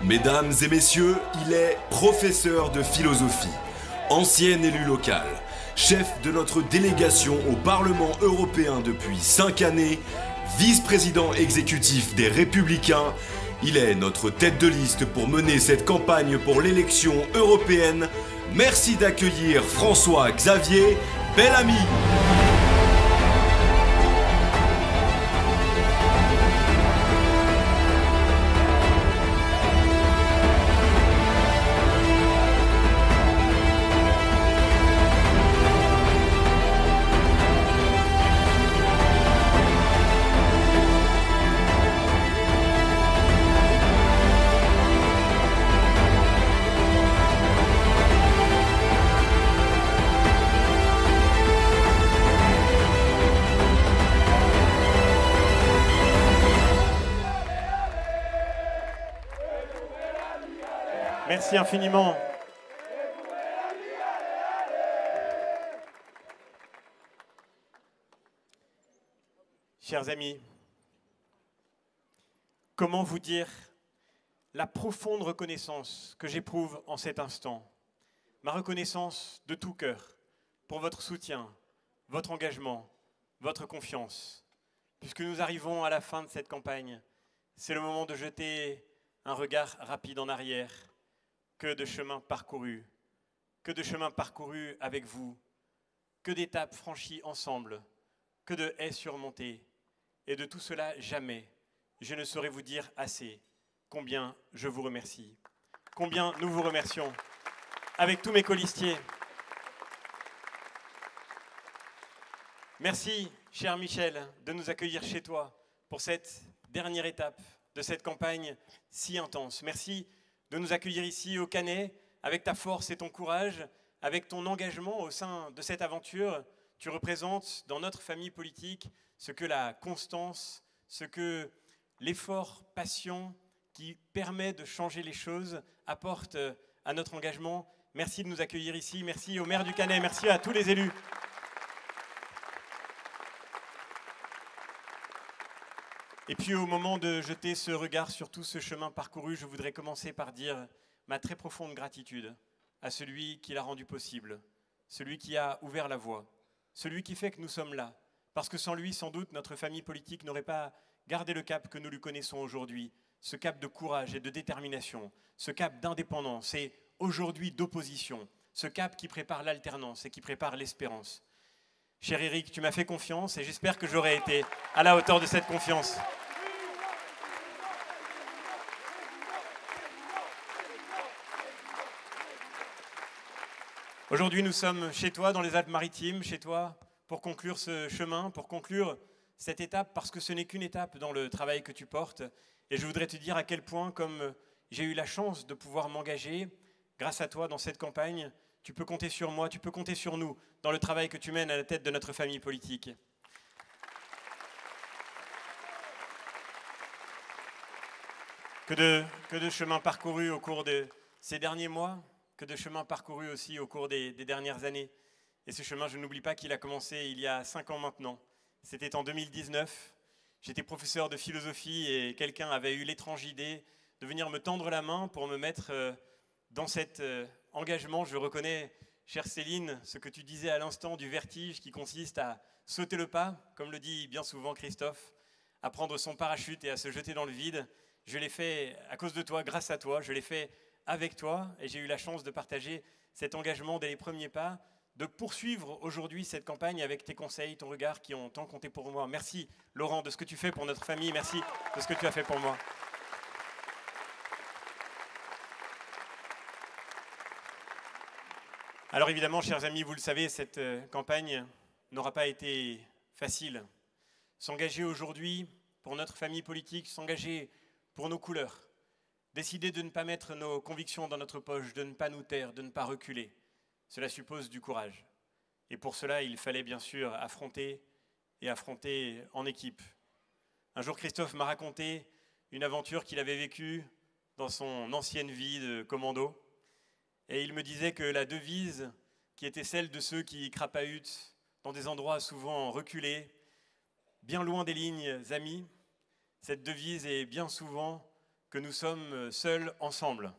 Mesdames et messieurs, il est professeur de philosophie, ancien élu local, chef de notre délégation au Parlement européen depuis 5 années, vice-président exécutif des Républicains. Il est notre tête de liste pour mener cette campagne pour l'élection européenne. Merci d'accueillir François-Xavier Bellamy. Merci infiniment. Chers amis, comment vous dire la profonde reconnaissance que j'éprouve en cet instant, ma reconnaissance de tout cœur pour votre soutien, votre engagement, votre confiance. Puisque nous arrivons à la fin de cette campagne, c'est le moment de jeter un regard rapide en arrière. Que de chemin parcouru avec vous, que d'étapes franchies ensemble, que de haies surmontées. Et de tout cela, jamais, je ne saurais vous dire assez combien je vous remercie, combien nous vous remercions, avec tous mes colistiers. Merci, cher Michel, de nous accueillir chez toi pour cette dernière étape de cette campagne si intense. Merci de nous accueillir ici au Canet, avec ta force et ton courage, avec ton engagement au sein de cette aventure. Tu représentes dans notre famille politique ce que la constance, ce que l'effort, passion qui permet de changer les choses apporte à notre engagement. Merci de nous accueillir ici, merci au maire du Canet, merci à tous les élus. Et puis au moment de jeter ce regard sur tout ce chemin parcouru, je voudrais commencer par dire ma très profonde gratitude à celui qui l'a rendu possible, celui qui a ouvert la voie, celui qui fait que nous sommes là. Parce que sans lui, sans doute, notre famille politique n'aurait pas gardé le cap que nous lui connaissons aujourd'hui, ce cap de courage et de détermination, ce cap d'indépendance et aujourd'hui d'opposition, ce cap qui prépare l'alternance et qui prépare l'espérance. Cher Éric, tu m'as fait confiance et j'espère que j'aurai été à la hauteur de cette confiance. Aujourd'hui, nous sommes chez toi, dans les Alpes-Maritimes, chez toi, pour conclure ce chemin, pour conclure cette étape, parce que ce n'est qu'une étape dans le travail que tu portes. Et je voudrais te dire à quel point, comme j'ai eu la chance de pouvoir m'engager, grâce à toi, dans cette campagne, tu peux compter sur moi, tu peux compter sur nous dans le travail que tu mènes à la tête de notre famille politique. Que de chemin parcouru au cours de ces derniers mois, que de chemin parcouru aussi au cours des dernières années. Et ce chemin, je n'oublie pas qu'il a commencé il y a 5 ans maintenant. C'était en 2019. J'étais professeur de philosophie et quelqu'un avait eu l'étrange idée de venir me tendre la main pour me mettre dans cet engagement. Je reconnais, chère Céline, ce que tu disais à l'instant du vertige qui consiste à sauter le pas, comme le dit bien souvent Christophe, à prendre son parachute et à se jeter dans le vide. Je l'ai fait à cause de toi, grâce à toi, je l'ai fait avec toi et j'ai eu la chance de partager cet engagement dès les premiers pas, de poursuivre aujourd'hui cette campagne avec tes conseils, ton regard qui ont tant compté pour moi. Merci Laurent de ce que tu fais pour notre famille, merci de ce que tu as fait pour moi. Alors évidemment, chers amis, vous le savez, cette campagne n'aura pas été facile. S'engager aujourd'hui pour notre famille politique, s'engager pour nos couleurs, décider de ne pas mettre nos convictions dans notre poche, de ne pas nous taire, de ne pas reculer, cela suppose du courage. Et pour cela, il fallait bien sûr affronter en équipe. Un jour, Christophe m'a raconté une aventure qu'il avait vécue dans son ancienne vie de commando. Et il me disait que la devise qui était celle de ceux qui crapahutent dans des endroits souvent reculés, bien loin des lignes amies, cette devise est bien souvent que nous sommes seuls ensemble.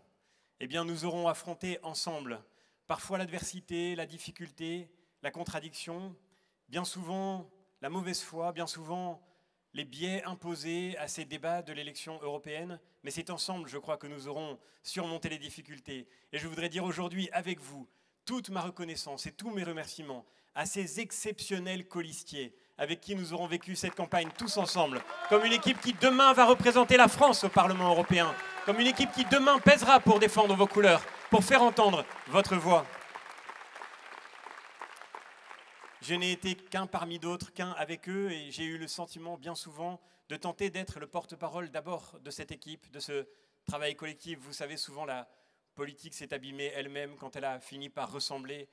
Eh bien, nous aurons affronté ensemble parfois l'adversité, la difficulté, la contradiction, bien souvent la mauvaise foi, bien souvent les biais imposés à ces débats de l'élection européenne. Mais c'est ensemble, je crois, que nous aurons surmonté les difficultés. Et je voudrais dire aujourd'hui, avec vous, toute ma reconnaissance et tous mes remerciements à ces exceptionnels colistiers avec qui nous aurons vécu cette campagne tous ensemble, comme une équipe qui demain va représenter la France au Parlement européen, comme une équipe qui demain pèsera pour défendre vos couleurs, pour faire entendre votre voix. Je n'ai été qu'un parmi d'autres, qu'un avec eux, et j'ai eu le sentiment bien souvent de tenter d'être le porte-parole d'abord de cette équipe, de ce travail collectif. Vous savez, souvent la politique s'est abîmée elle-même quand elle a fini par ressembler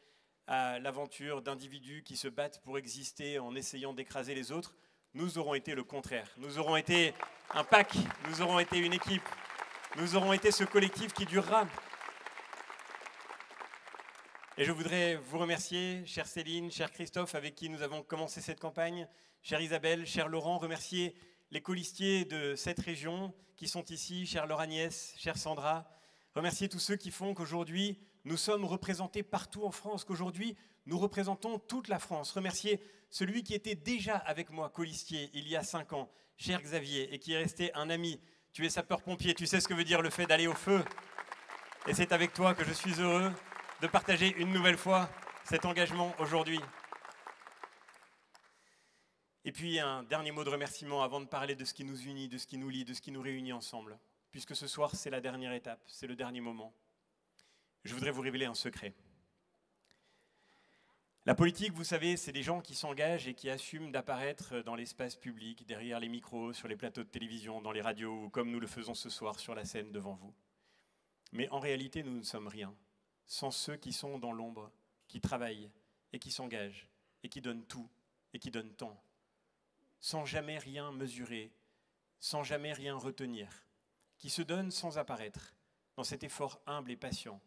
à l'aventure d'individus qui se battent pour exister en essayant d'écraser les autres. Nous aurons été le contraire. Nous aurons été un pack, nous aurons été une équipe, nous aurons été ce collectif qui durera. Et je voudrais vous remercier, chère Céline, cher Christophe, avec qui nous avons commencé cette campagne, chère Isabelle, cher Laurent, remercier les colistiers de cette région qui sont ici, chère Laure Agnès, chère Sandra, remercier tous ceux qui font qu'aujourd'hui, nous sommes représentés partout en France, qu'aujourd'hui, nous représentons toute la France. Remercier celui qui était déjà avec moi, colistier, il y a 5 ans, cher Xavier, et qui est resté un ami. Tu es sapeur-pompier, tu sais ce que veut dire le fait d'aller au feu. Et c'est avec toi que je suis heureux de partager une nouvelle fois cet engagement aujourd'hui. Et puis un dernier mot de remerciement avant de parler de ce qui nous unit, de ce qui nous lie, de ce qui nous réunit ensemble. Puisque ce soir, c'est la dernière étape, c'est le dernier moment. Je voudrais vous révéler un secret. La politique, vous savez, c'est des gens qui s'engagent et qui assument d'apparaître dans l'espace public, derrière les micros, sur les plateaux de télévision, dans les radios, ou comme nous le faisons ce soir sur la scène devant vous. Mais en réalité, nous ne sommes rien sans ceux qui sont dans l'ombre, qui travaillent et qui s'engagent et qui donnent tout et qui donnent tant, sans jamais rien mesurer, sans jamais rien retenir, qui se donnent sans apparaître, dans cet effort humble et patient.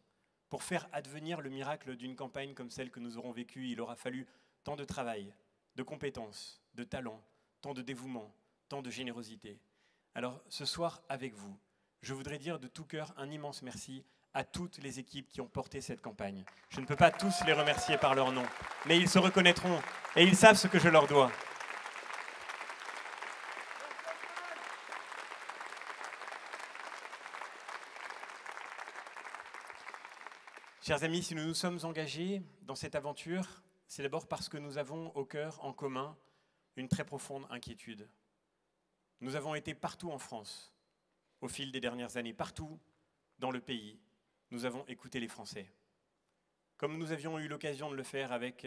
Pour faire advenir le miracle d'une campagne comme celle que nous aurons vécue, il aura fallu tant de travail, de compétences, de talent, tant de dévouement, tant de générosité. Alors ce soir, avec vous, je voudrais dire de tout cœur un immense merci à toutes les équipes qui ont porté cette campagne. Je ne peux pas tous les remercier par leur nom, mais ils se reconnaîtront et ils savent ce que je leur dois. Chers amis, si nous nous sommes engagés dans cette aventure, c'est d'abord parce que nous avons au cœur en commun une très profonde inquiétude. Nous avons été partout en France, au fil des dernières années, partout dans le pays. Nous avons écouté les Français. Comme nous avions eu l'occasion de le faire avec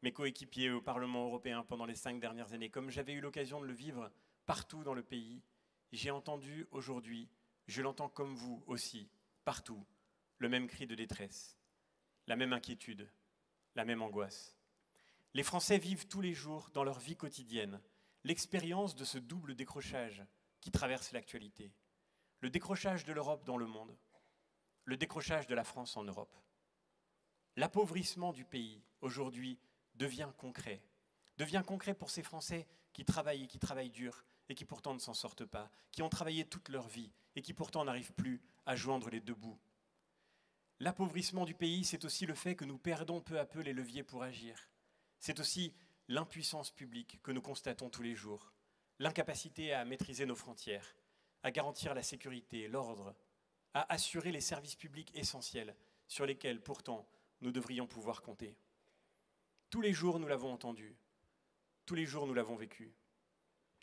mes coéquipiers au Parlement européen pendant les 5 dernières années, comme j'avais eu l'occasion de le vivre partout dans le pays, j'ai entendu aujourd'hui, je l'entends comme vous aussi, partout, le même cri de détresse, la même inquiétude, la même angoisse. Les Français vivent tous les jours, dans leur vie quotidienne, l'expérience de ce double décrochage qui traverse l'actualité. Le décrochage de l'Europe dans le monde, le décrochage de la France en Europe. L'appauvrissement du pays, aujourd'hui, devient concret pour ces Français qui travaillent dur et qui pourtant ne s'en sortent pas, qui ont travaillé toute leur vie et qui pourtant n'arrivent plus à joindre les deux bouts. L'appauvrissement du pays, c'est aussi le fait que nous perdons peu à peu les leviers pour agir. C'est aussi l'impuissance publique que nous constatons tous les jours, l'incapacité à maîtriser nos frontières, à garantir la sécurité, l'ordre, à assurer les services publics essentiels sur lesquels, pourtant, nous devrions pouvoir compter. Tous les jours, nous l'avons entendu. Tous les jours, nous l'avons vécu.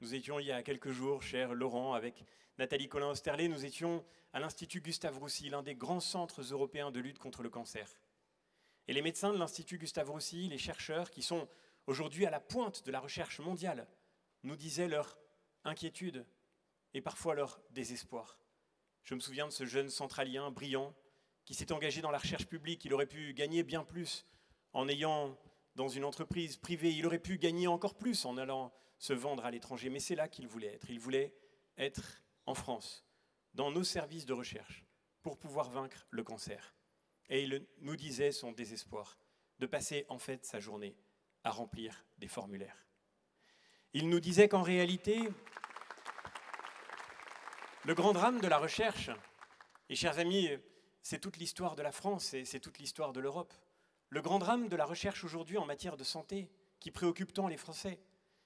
Nous étions il y a quelques jours, cher Laurent, avec Nathalie Collin-Osterlé, nous étions à l'Institut Gustave Roussy, l'un des grands centres européens de lutte contre le cancer. Et les médecins de l'Institut Gustave Roussy, les chercheurs qui sont aujourd'hui à la pointe de la recherche mondiale, nous disaient leur inquiétude et parfois leur désespoir. Je me souviens de ce jeune centralien brillant qui s'est engagé dans la recherche publique. Il aurait pu gagner bien plus en ayant dans une entreprise privée. Il aurait pu gagner encore plus en allant se vendre à l'étranger. Mais c'est là qu'il voulait être. Il voulait être en France, dans nos services de recherche, pour pouvoir vaincre le cancer. Et il nous disait son désespoir de passer en fait sa journée à remplir des formulaires. Il nous disait qu'en réalité, Le grand drame de la recherche, et chers amis, c'est toute l'histoire de la France et c'est toute l'histoire de l'Europe. Le grand drame de la recherche aujourd'hui en matière de santé, qui préoccupe tant les Français,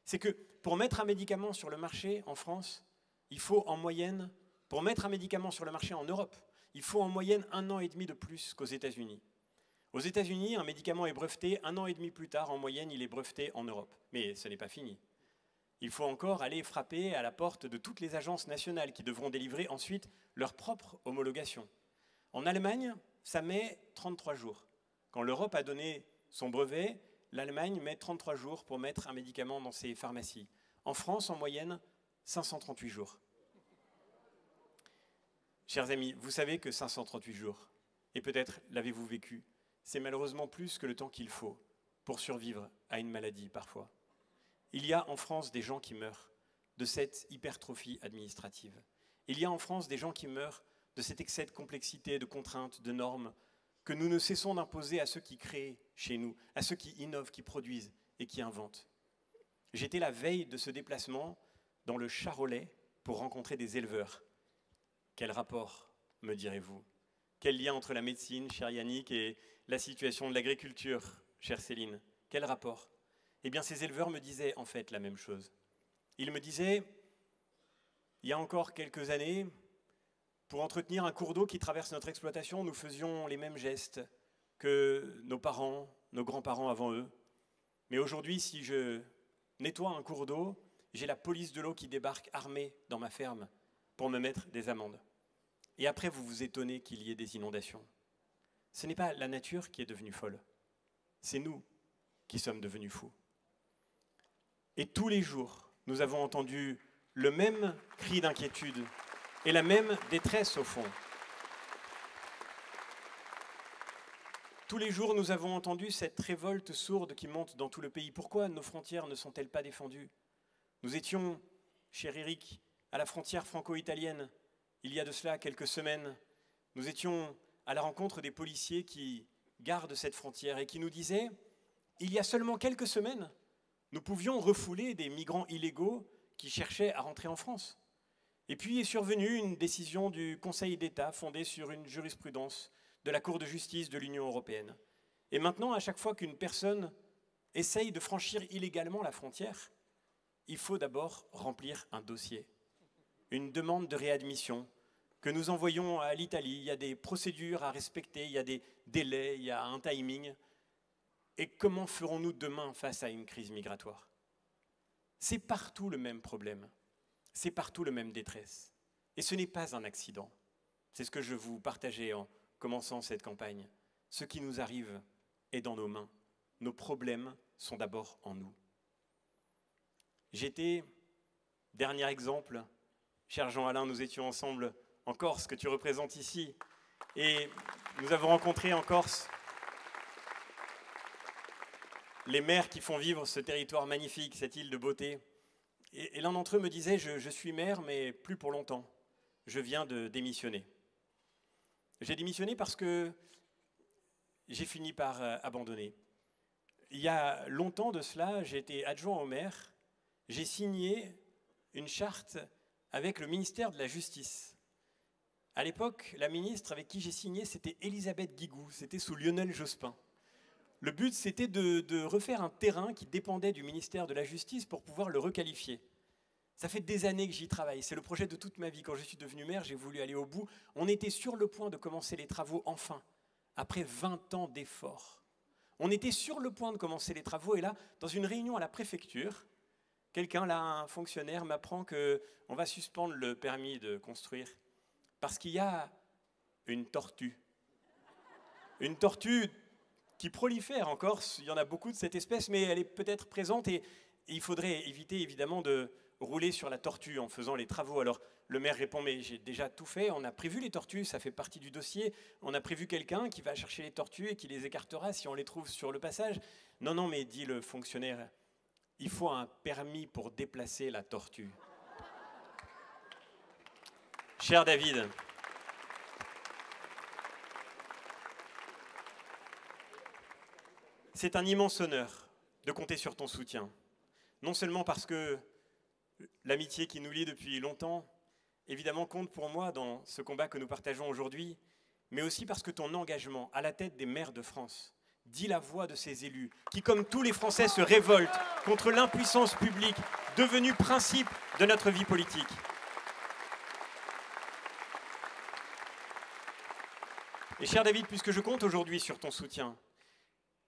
c'est que pour mettre un médicament sur le marché en France, il faut en moyenne, pour mettre un médicament sur le marché en Europe, il faut en moyenne 1 an et demi de plus qu'aux États-Unis. Aux États-Unis, un médicament est breveté, 1 an et demi plus tard, en moyenne, il est breveté en Europe. Mais ce n'est pas fini. Il faut encore aller frapper à la porte de toutes les agences nationales qui devront délivrer ensuite leur propre homologation. En Allemagne, ça met 33 jours. Quand l'Europe a donné son brevet, l'Allemagne met 33 jours pour mettre un médicament dans ses pharmacies. En France, en moyenne, 538 jours. Chers amis, vous savez que 538 jours, et peut-être l'avez-vous vécu, c'est malheureusement plus que le temps qu'il faut pour survivre à une maladie parfois. Il y a en France des gens qui meurent de cette hypertrophie administrative. Il y a en France des gens qui meurent de cet excès de complexité, de contraintes, de normes que nous ne cessons d'imposer à ceux qui créent chez nous, à ceux qui innovent, qui produisent et qui inventent. J'étais la veille de ce déplacement dans le Charolais pour rencontrer des éleveurs. Quel rapport, me direz-vous? Quel lien entre la médecine, cher Yannick, et la situation de l'agriculture, chère Céline? Quel rapport? Eh bien, ces éleveurs me disaient en fait la même chose. Ils me disaient, il y a encore quelques années, pour entretenir un cours d'eau qui traverse notre exploitation, nous faisions les mêmes gestes que nos parents, nos grands-parents avant eux. Mais aujourd'hui, si je nettoie un cours d'eau, j'ai la police de l'eau qui débarque armée dans ma ferme pour me mettre des amendes. Et après, vous vous étonnez qu'il y ait des inondations. Ce n'est pas la nature qui est devenue folle, c'est nous qui sommes devenus fous. Et tous les jours, nous avons entendu le même cri d'inquiétude et la même détresse au fond. Tous les jours, nous avons entendu cette révolte sourde qui monte dans tout le pays. Pourquoi nos frontières ne sont-elles pas défendues? Nous étions, cher Eric, à la frontière franco-italienne, il y a de cela quelques semaines. Nous étions à la rencontre des policiers qui gardent cette frontière et qui nous disaient, il y a seulement quelques semaines, nous pouvions refouler des migrants illégaux qui cherchaient à rentrer en France. Et puis est survenue une décision du Conseil d'État fondée sur une jurisprudence de la Cour de justice de l'Union européenne. Et maintenant, à chaque fois qu'une personne essaye de franchir illégalement la frontière, il faut d'abord remplir un dossier, une demande de réadmission que nous envoyons à l'Italie. Il y a des procédures à respecter, il y a des délais, il y a un timing. Et comment ferons-nous demain face à une crise migratoire? C'est partout le même problème, c'est partout le même détresse. Et ce n'est pas un accident. C'est ce que je vous partageais en commençant cette campagne. Ce qui nous arrive est dans nos mains. Nos problèmes sont d'abord en nous. J'étais, dernier exemple, cher Jean-Alain, nous étions ensemble en Corse, que tu représentes ici, et nous avons rencontré en Corse les maires qui font vivre ce territoire magnifique, cette île de beauté. Et l'un d'entre eux me disait, je suis maire, mais plus pour longtemps. Je viens de démissionner. J'ai démissionné parce que j'ai fini par abandonner. Il y a longtemps de cela, j'ai été adjoint au maire. J'ai signé une charte avec le ministère de la Justice. À l'époque, la ministre avec qui j'ai signé, c'était Elisabeth Guigou, c'était sous Lionel Jospin. Le but, c'était de refaire un terrain qui dépendait du ministère de la Justice pour pouvoir le requalifier. Ça fait des années que j'y travaille, c'est le projet de toute ma vie. Quand je suis devenu maire, j'ai voulu aller au bout. On était sur le point de commencer les travaux, enfin, après 20 ans d'efforts. On était sur le point de commencer les travaux, et là, dans une réunion à la préfecture, quelqu'un, là, un fonctionnaire, m'apprend qu'on va suspendre le permis de construire parce qu'il y a une tortue. Une tortue qui prolifère en Corse, il y en a beaucoup de cette espèce, mais elle est peut-être présente et il faudrait éviter évidemment de rouler sur la tortue en faisant les travaux. Alors le maire répond, mais j'ai déjà tout fait, on a prévu les tortues, ça fait partie du dossier, on a prévu quelqu'un qui va chercher les tortues et qui les écartera si on les trouve sur le passage. Non, non, mais dit le fonctionnaire, il faut un permis pour déplacer la tortue. Cher David, c'est un immense honneur de compter sur ton soutien. Non seulement parce que l'amitié qui nous lie depuis longtemps, évidemment, compte pour moi dans ce combat que nous partageons aujourd'hui, mais aussi parce que ton engagement à la tête des maires de France dit la voix de ces élus qui, comme tous les Français, se révoltent contre l'impuissance publique devenue principe de notre vie politique. Et cher David, puisque je compte aujourd'hui sur ton soutien,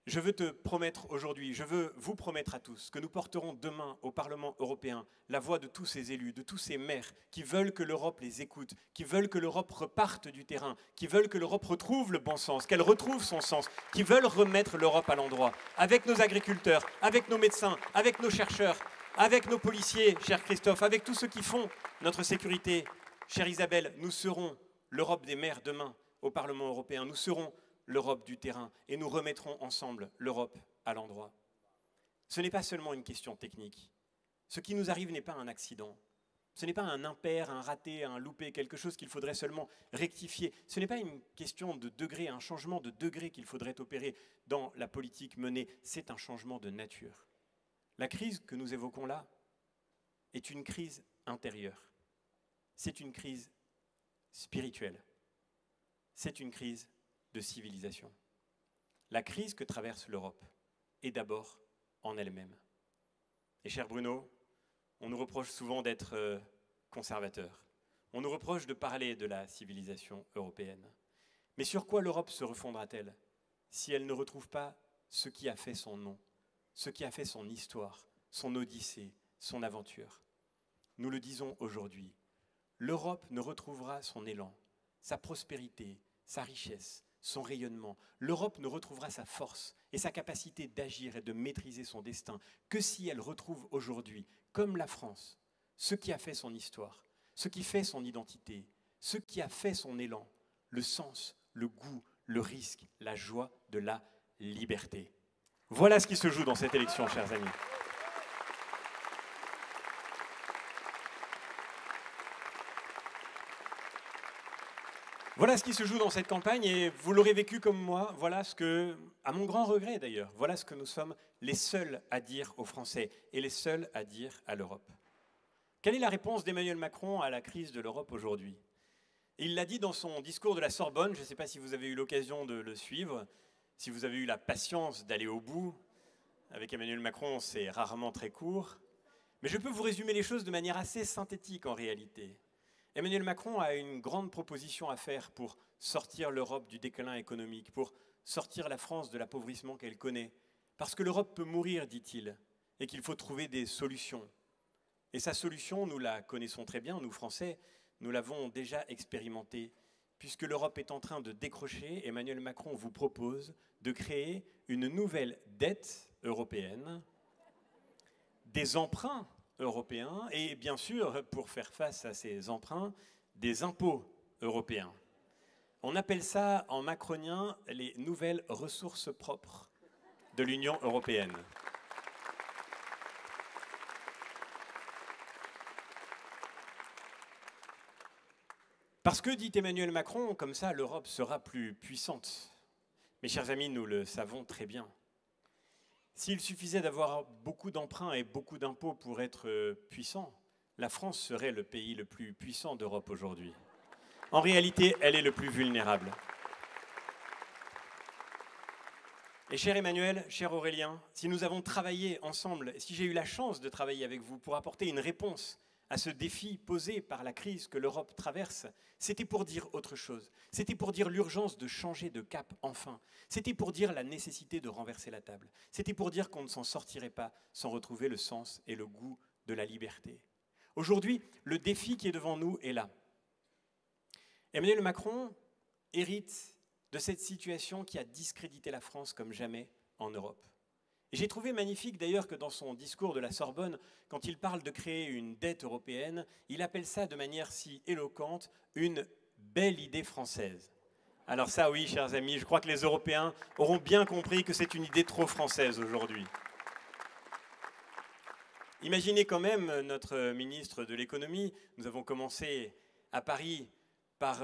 je veux te promettre aujourd'hui, je veux vous promettre à tous que nous porterons demain au Parlement européen la voix de tous ces élus, de tous ces maires qui veulent que l'Europe les écoute, qui veulent que l'Europe reparte du terrain, qui veulent que l'Europe retrouve le bon sens, qu'elle retrouve son sens, qui veulent remettre l'Europe à l'endroit, avec nos agriculteurs, avec nos médecins, avec nos chercheurs, avec nos policiers, cher Christophe, avec tous ceux qui font notre sécurité. Chère Isabelle, nous serons l'Europe des maires demain au Parlement européen, nous serons l'Europe du terrain, et nous remettrons ensemble l'Europe à l'endroit. Ce n'est pas seulement une question technique. Ce qui nous arrive n'est pas un accident. Ce n'est pas un impair, un raté, un loupé, quelque chose qu'il faudrait seulement rectifier. Ce n'est pas une question de degré, un changement de degré qu'il faudrait opérer dans la politique menée. C'est un changement de nature. La crise que nous évoquons là est une crise intérieure. C'est une crise spirituelle. C'est une crise de civilisation. La crise que traverse l'Europe est d'abord en elle-même. Et cher Bruno, on nous reproche souvent d'être conservateurs. On nous reproche de parler de la civilisation européenne. Mais sur quoi l'Europe se refondra-t-elle si elle ne retrouve pas ce qui a fait son nom, ce qui a fait son histoire, son odyssée, son aventure? Nous le disons aujourd'hui, l'Europe ne retrouvera son élan, sa prospérité, sa richesse, son rayonnement. L'Europe ne retrouvera sa force et sa capacité d'agir et de maîtriser son destin que si elle retrouve aujourd'hui, comme la France, ce qui a fait son histoire, ce qui fait son identité, ce qui a fait son élan, le sens, le goût, le risque, la joie de la liberté. Voilà ce qui se joue dans cette élection, chers amis. Voilà ce qui se joue dans cette campagne et vous l'aurez vécu comme moi, voilà ce que, à mon grand regret d'ailleurs, voilà ce que nous sommes les seuls à dire aux Français et les seuls à dire à l'Europe. Quelle est la réponse d'Emmanuel Macron à la crise de l'Europe aujourd'hui? Il l'a dit dans son discours de la Sorbonne, je ne sais pas si vous avez eu l'occasion de le suivre, si vous avez eu la patience d'aller au bout. Avec Emmanuel Macron, c'est rarement très court. Mais je peux vous résumer les choses de manière assez synthétique en réalité. Emmanuel Macron a une grande proposition à faire pour sortir l'Europe du déclin économique, pour sortir la France de l'appauvrissement qu'elle connaît. Parce que l'Europe peut mourir, dit-il, et qu'il faut trouver des solutions. Et sa solution, nous la connaissons très bien, nous Français, nous l'avons déjà expérimentée. Puisque l'Europe est en train de décrocher, Emmanuel Macron vous propose de créer une nouvelle dette européenne, des emprunts européens et bien sûr, pour faire face à ces emprunts, des impôts européens. On appelle ça en macronien les nouvelles ressources propres de l'Union européenne. Parce que, dit Emmanuel Macron, comme ça l'Europe sera plus puissante. Mes chers amis, nous le savons très bien. S'il suffisait d'avoir beaucoup d'emprunts et beaucoup d'impôts pour être puissant, la France serait le pays le plus puissant d'Europe aujourd'hui. En réalité, elle est le plus vulnérable. Et cher Emmanuel, cher Aurélien, si nous avons travaillé ensemble, si j'ai eu la chance de travailler avec vous pour apporter une réponse à ce défi posé par la crise que l'Europe traverse, c'était pour dire autre chose. C'était pour dire l'urgence de changer de cap enfin. C'était pour dire la nécessité de renverser la table. C'était pour dire qu'on ne s'en sortirait pas sans retrouver le sens et le goût de la liberté. Aujourd'hui, le défi qui est devant nous est là. Emmanuel Macron hérite de cette situation qui a discrédité la France comme jamais en Europe. Et j'ai trouvé magnifique d'ailleurs que dans son discours de la Sorbonne, quand il parle de créer une dette européenne, il appelle ça de manière si éloquente une belle idée française. Alors ça oui, chers amis, je crois que les Européens auront bien compris que c'est une idée trop française aujourd'hui. Imaginez quand même notre ministre de l'économie, nous avons commencé à Paris par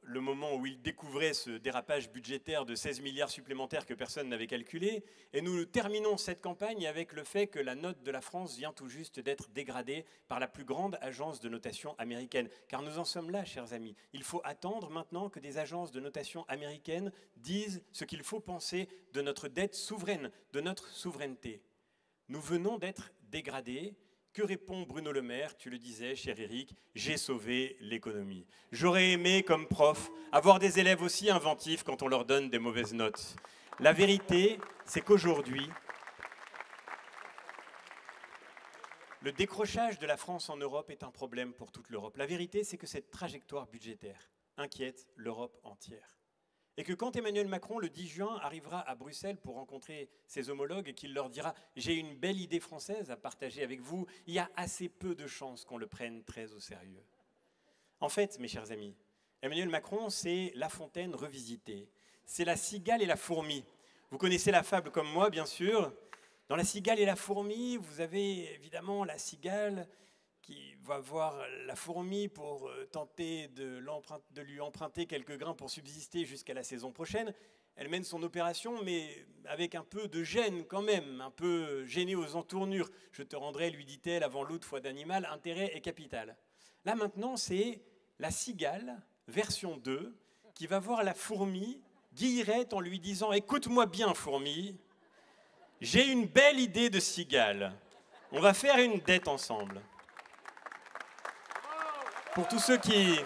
le moment où il découvrait ce dérapage budgétaire de 16 milliards supplémentaires que personne n'avait calculé. Et nous terminons cette campagne avec le fait que la note de la France vient tout juste d'être dégradée par la plus grande agence de notation américaine. Car nous en sommes là, chers amis. Il faut attendre maintenant que des agences de notation américaines disent ce qu'il faut penser de notre dette souveraine, de notre souveraineté. Nous venons d'être dégradés. Que répond Bruno Le Maire? Tu le disais, cher Eric, j'ai sauvé l'économie. J'aurais aimé, comme prof, avoir des élèves aussi inventifs quand on leur donne des mauvaises notes. La vérité, c'est qu'aujourd'hui, le décrochage de la France en Europe est un problème pour toute l'Europe. La vérité, c'est que cette trajectoire budgétaire inquiète l'Europe entière. Et que quand Emmanuel Macron, le 10 juin, arrivera à Bruxelles pour rencontrer ses homologues et qu'il leur dira « J'ai une belle idée française à partager avec vous », il y a assez peu de chances qu'on le prenne très au sérieux. En fait, mes chers amis, Emmanuel Macron, c'est La Fontaine revisitée. C'est la cigale et la fourmi. Vous connaissez la fable comme moi, bien sûr. Dans La cigale et la fourmi, vous avez évidemment la cigale qui va voir la fourmi pour tenter de lui emprunter quelques grains pour subsister jusqu'à la saison prochaine. Elle mène son opération, mais avec un peu de gêne quand même, un peu gênée aux entournures. « Je te rendrai, lui dit-elle, avant l'autre foi d'animal, intérêt et capital. » Là maintenant, c'est la cigale, version 2, qui va voir la fourmi, guillerette en lui disant « Écoute-moi bien, fourmi, j'ai une belle idée de cigale. On va faire une dette ensemble. » Pour tous ceux qui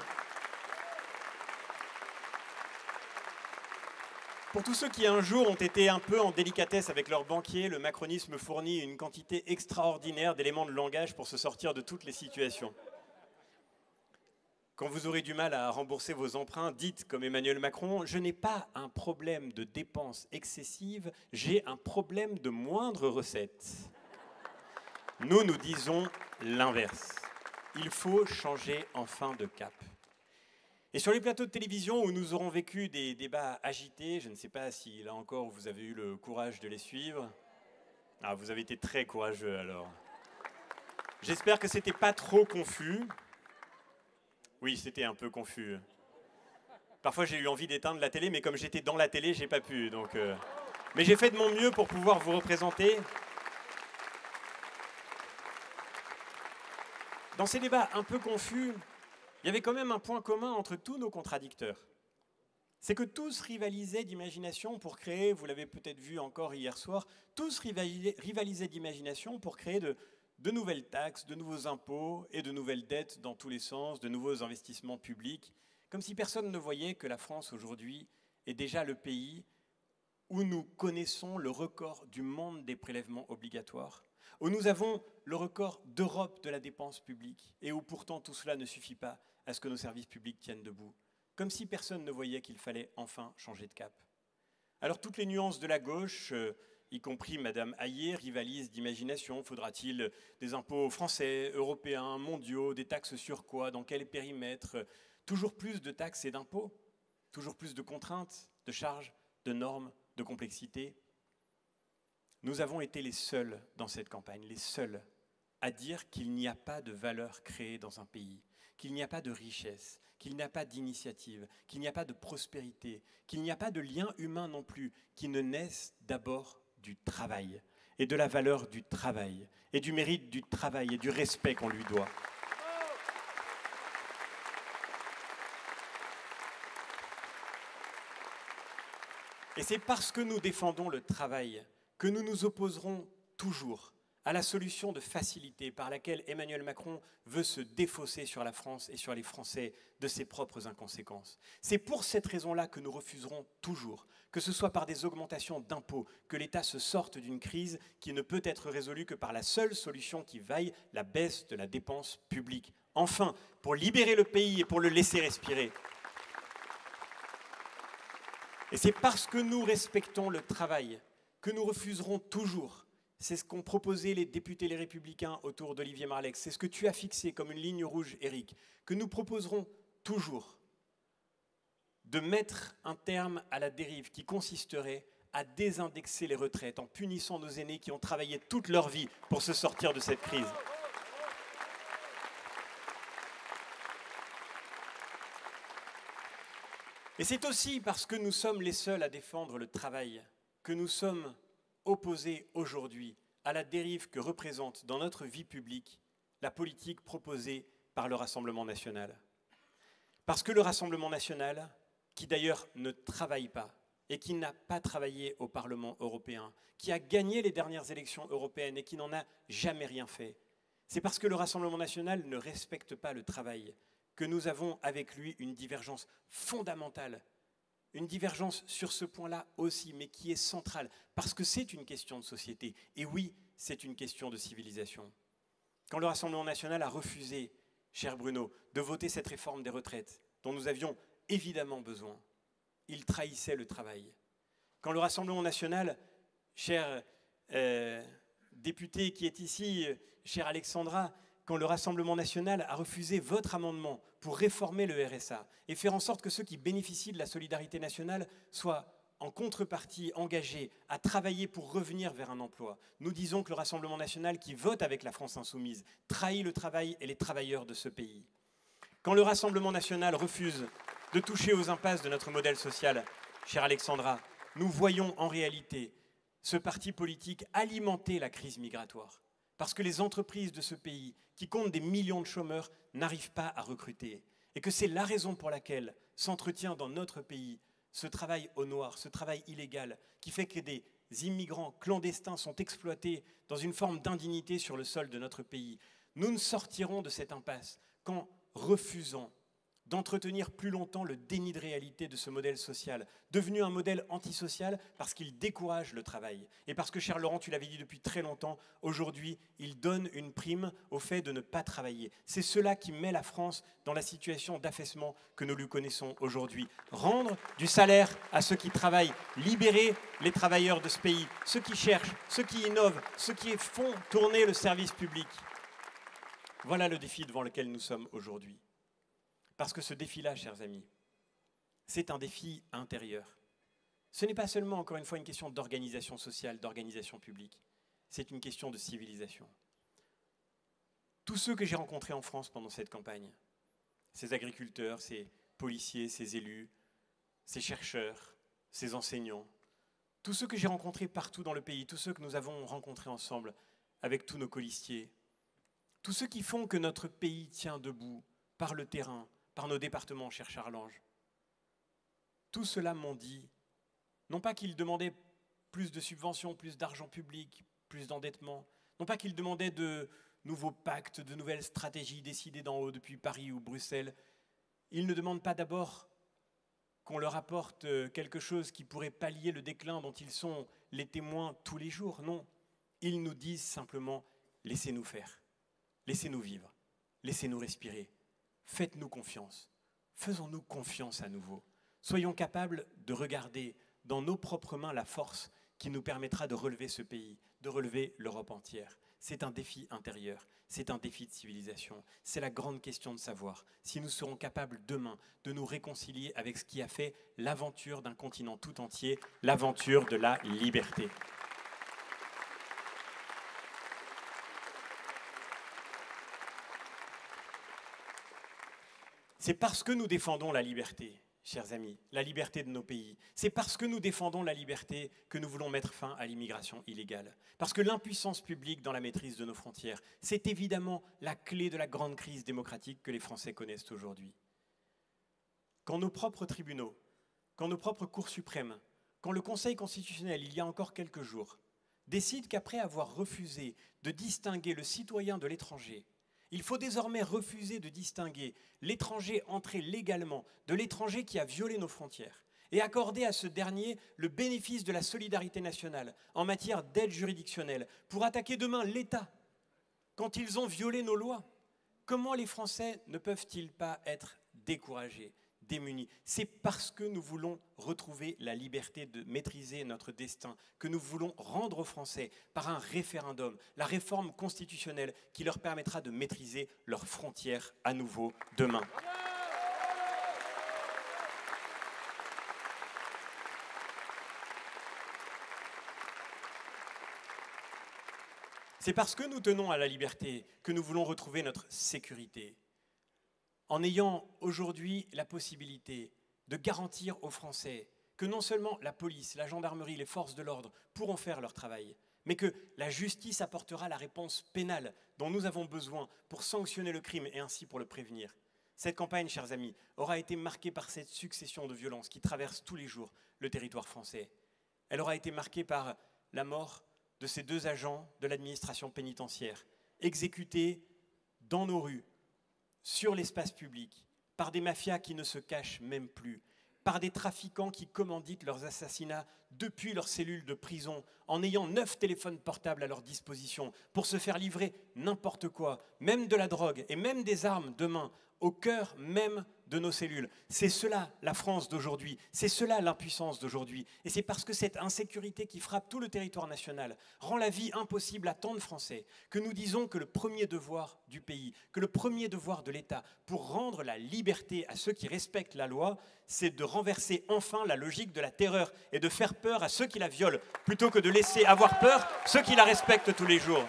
un jour ont été un peu en délicatesse avec leur banquier, le macronisme fournit une quantité extraordinaire d'éléments de langage pour se sortir de toutes les situations. Quand vous aurez du mal à rembourser vos emprunts, dites comme Emmanuel Macron, « Je n'ai pas un problème de dépenses excessives, j'ai un problème de moindres recettes. » Nous disons l'inverse. Il faut changer enfin de cap. Et sur les plateaux de télévision où nous aurons vécu des débats agités, je ne sais pas si là encore vous avez eu le courage de les suivre. Ah, vous avez été très courageux alors. J'espère que c'était pas trop confus. Oui, c'était un peu confus. Parfois j'ai eu envie d'éteindre la télé, mais comme j'étais dans la télé, j'ai pas pu. Mais j'ai fait de mon mieux pour pouvoir vous représenter. Dans ces débats un peu confus, il y avait quand même un point commun entre tous nos contradicteurs. C'est que tous rivalisaient d'imagination pour créer, vous l'avez peut-être vu encore hier soir, tous rivalisaient d'imagination pour créer de nouvelles taxes, de nouveaux impôts et de nouvelles dettes dans tous les sens, de nouveaux investissements publics, comme si personne ne voyait que la France aujourd'hui est déjà le pays où nous connaissons le record du monde des prélèvements obligatoires, où nous avons le record d'Europe de la dépense publique et où pourtant tout cela ne suffit pas à ce que nos services publics tiennent debout, comme si personne ne voyait qu'il fallait enfin changer de cap. Alors toutes les nuances de la gauche, y compris Madame Hayet, rivalisent d'imagination. Faudra-t-il des impôts français, européens, mondiaux, des taxes sur quoi, dans quel périmètre? Toujours plus de taxes et d'impôts, toujours plus de contraintes, de charges, de normes, de complexité. Nous avons été les seuls dans cette campagne, les seuls à dire qu'il n'y a pas de valeur créée dans un pays, qu'il n'y a pas de richesse, qu'il n'y a pas d'initiative, qu'il n'y a pas de prospérité, qu'il n'y a pas de lien humain non plus, qui ne naissent d'abord du travail, et de la valeur du travail, et du mérite du travail, et du respect qu'on lui doit. Et c'est parce que nous défendons le travail que nous nous opposerons toujours à la solution de facilité par laquelle Emmanuel Macron veut se défausser sur la France et sur les Français de ses propres inconséquences. C'est pour cette raison-là que nous refuserons toujours, que ce soit par des augmentations d'impôts, que l'État se sorte d'une crise qui ne peut être résolue que par la seule solution qui vaille, la baisse de la dépense publique. Enfin, pour libérer le pays et pour le laisser respirer. Et c'est parce que nous respectons le travail que nous refuserons toujours. C'est ce qu'ont proposé les députés les Républicains autour d'Olivier Marleix. C'est ce que tu as fixé comme une ligne rouge, Éric, que nous proposerons toujours de mettre un terme à la dérive qui consisterait à désindexer les retraites en punissant nos aînés qui ont travaillé toute leur vie pour se sortir de cette crise. Et c'est aussi parce que nous sommes les seuls à défendre le travail que nous sommes opposés aujourd'hui à la dérive que représente dans notre vie publique la politique proposée par le Rassemblement national. Parce que le Rassemblement national, qui d'ailleurs ne travaille pas et qui n'a pas travaillé au Parlement européen, qui a gagné les dernières élections européennes et qui n'en a jamais rien fait, c'est parce que le Rassemblement national ne respecte pas le travail que nous avons avec lui une divergence fondamentale, une divergence sur ce point-là aussi, mais qui est centrale, parce que c'est une question de société. Et oui, c'est une question de civilisation. Quand le Rassemblement national a refusé, cher Bruno, de voter cette réforme des retraites, dont nous avions évidemment besoin, il trahissait le travail. Quand le Rassemblement national, cher député qui est ici, chère Alexandra, quand le Rassemblement national a refusé votre amendement pour réformer le RSA et faire en sorte que ceux qui bénéficient de la solidarité nationale soient en contrepartie engagés à travailler pour revenir vers un emploi, nous disons que le Rassemblement national qui vote avec la France insoumise trahit le travail et les travailleurs de ce pays. Quand le Rassemblement national refuse de toucher aux impasses de notre modèle social, chère Alexandra, nous voyons en réalité ce parti politique alimenter la crise migratoire. Parce que les entreprises de ce pays, qui comptent des millions de chômeurs, n'arrivent pas à recruter. Et que c'est la raison pour laquelle s'entretient dans notre pays ce travail au noir, ce travail illégal, qui fait que des immigrants clandestins sont exploités dans une forme d'indignité sur le sol de notre pays. Nous ne sortirons de cette impasse qu'en refusant d'entretenir plus longtemps le déni de réalité de ce modèle social, devenu un modèle antisocial parce qu'il décourage le travail. Et parce que, cher Laurent, tu l'avais dit depuis très longtemps, aujourd'hui, il donne une prime au fait de ne pas travailler. C'est cela qui met la France dans la situation d'affaissement que nous lui connaissons aujourd'hui. Rendre du salaire à ceux qui travaillent, libérer les travailleurs de ce pays, ceux qui cherchent, ceux qui innovent, ceux qui font tourner le service public. Voilà le défi devant lequel nous sommes aujourd'hui. Parce que ce défi-là, chers amis, c'est un défi intérieur. Ce n'est pas seulement, encore une fois, une question d'organisation sociale, d'organisation publique. C'est une question de civilisation. Tous ceux que j'ai rencontrés en France pendant cette campagne, ces agriculteurs, ces policiers, ces élus, ces chercheurs, ces enseignants, tous ceux que j'ai rencontrés partout dans le pays, tous ceux que nous avons rencontrés ensemble avec tous nos colistiers, tous ceux qui font que notre pays tient debout par le terrain, par nos départements, cher Charles-Ange. Tout cela m'ont dit, non pas qu'ils demandaient plus de subventions, plus d'argent public, plus d'endettement, non pas qu'ils demandaient de nouveaux pactes, de nouvelles stratégies décidées d'en haut depuis Paris ou Bruxelles. Ils ne demandent pas d'abord qu'on leur apporte quelque chose qui pourrait pallier le déclin dont ils sont les témoins tous les jours. Non, ils nous disent simplement, laissez-nous faire, laissez-nous vivre, laissez-nous respirer. Faites-nous confiance, faisons-nous confiance à nouveau. Soyons capables de regarder dans nos propres mains la force qui nous permettra de relever ce pays, de relever l'Europe entière. C'est un défi intérieur, c'est un défi de civilisation. C'est la grande question de savoir si nous serons capables demain de nous réconcilier avec ce qui a fait l'aventure d'un continent tout entier, l'aventure de la liberté. C'est parce que nous défendons la liberté, chers amis, la liberté de nos pays. C'est parce que nous défendons la liberté que nous voulons mettre fin à l'immigration illégale. Parce que l'impuissance publique dans la maîtrise de nos frontières, c'est évidemment la clé de la grande crise démocratique que les Français connaissent aujourd'hui. Quand nos propres tribunaux, quand nos propres cours suprêmes, quand le Conseil constitutionnel, il y a encore quelques jours, décide qu'après avoir refusé de distinguer le citoyen de l'étranger, il faut désormais refuser de distinguer l'étranger entré légalement de l'étranger qui a violé nos frontières et accorder à ce dernier le bénéfice de la solidarité nationale en matière d'aide juridictionnelle pour attaquer demain l'État quand ils ont violé nos lois. Comment les Français ne peuvent-ils pas être découragés, démunis? C'est parce que nous voulons retrouver la liberté de maîtriser notre destin, que nous voulons rendre aux Français par un référendum, la réforme constitutionnelle qui leur permettra de maîtriser leurs frontières à nouveau demain. C'est parce que nous tenons à la liberté que nous voulons retrouver notre sécurité. En ayant aujourd'hui la possibilité de garantir aux Français que non seulement la police, la gendarmerie, les forces de l'ordre pourront faire leur travail, mais que la justice apportera la réponse pénale dont nous avons besoin pour sanctionner le crime et ainsi pour le prévenir. Cette campagne, chers amis, aura été marquée par cette succession de violences qui traversent tous les jours le territoire français. Elle aura été marquée par la mort de ces 2 agents de l'administration pénitentiaire, exécutés dans nos rues, sur l'espace public, par des mafias qui ne se cachent même plus, par des trafiquants qui commanditent leurs assassinats depuis leurs cellules de prison, en ayant 9 téléphones portables à leur disposition pour se faire livrer n'importe quoi, même de la drogue et même des armes demain, au cœur même de nos cellules. C'est cela la France d'aujourd'hui, c'est cela l'impuissance d'aujourd'hui. Et c'est parce que cette insécurité qui frappe tout le territoire national rend la vie impossible à tant de Français que nous disons que le premier devoir du pays, que le premier devoir de l'État pour rendre la liberté à ceux qui respectent la loi, c'est de renverser enfin la logique de la terreur et de faire peur à ceux qui la violent, plutôt que de laisser avoir peur ceux qui la respectent tous les jours.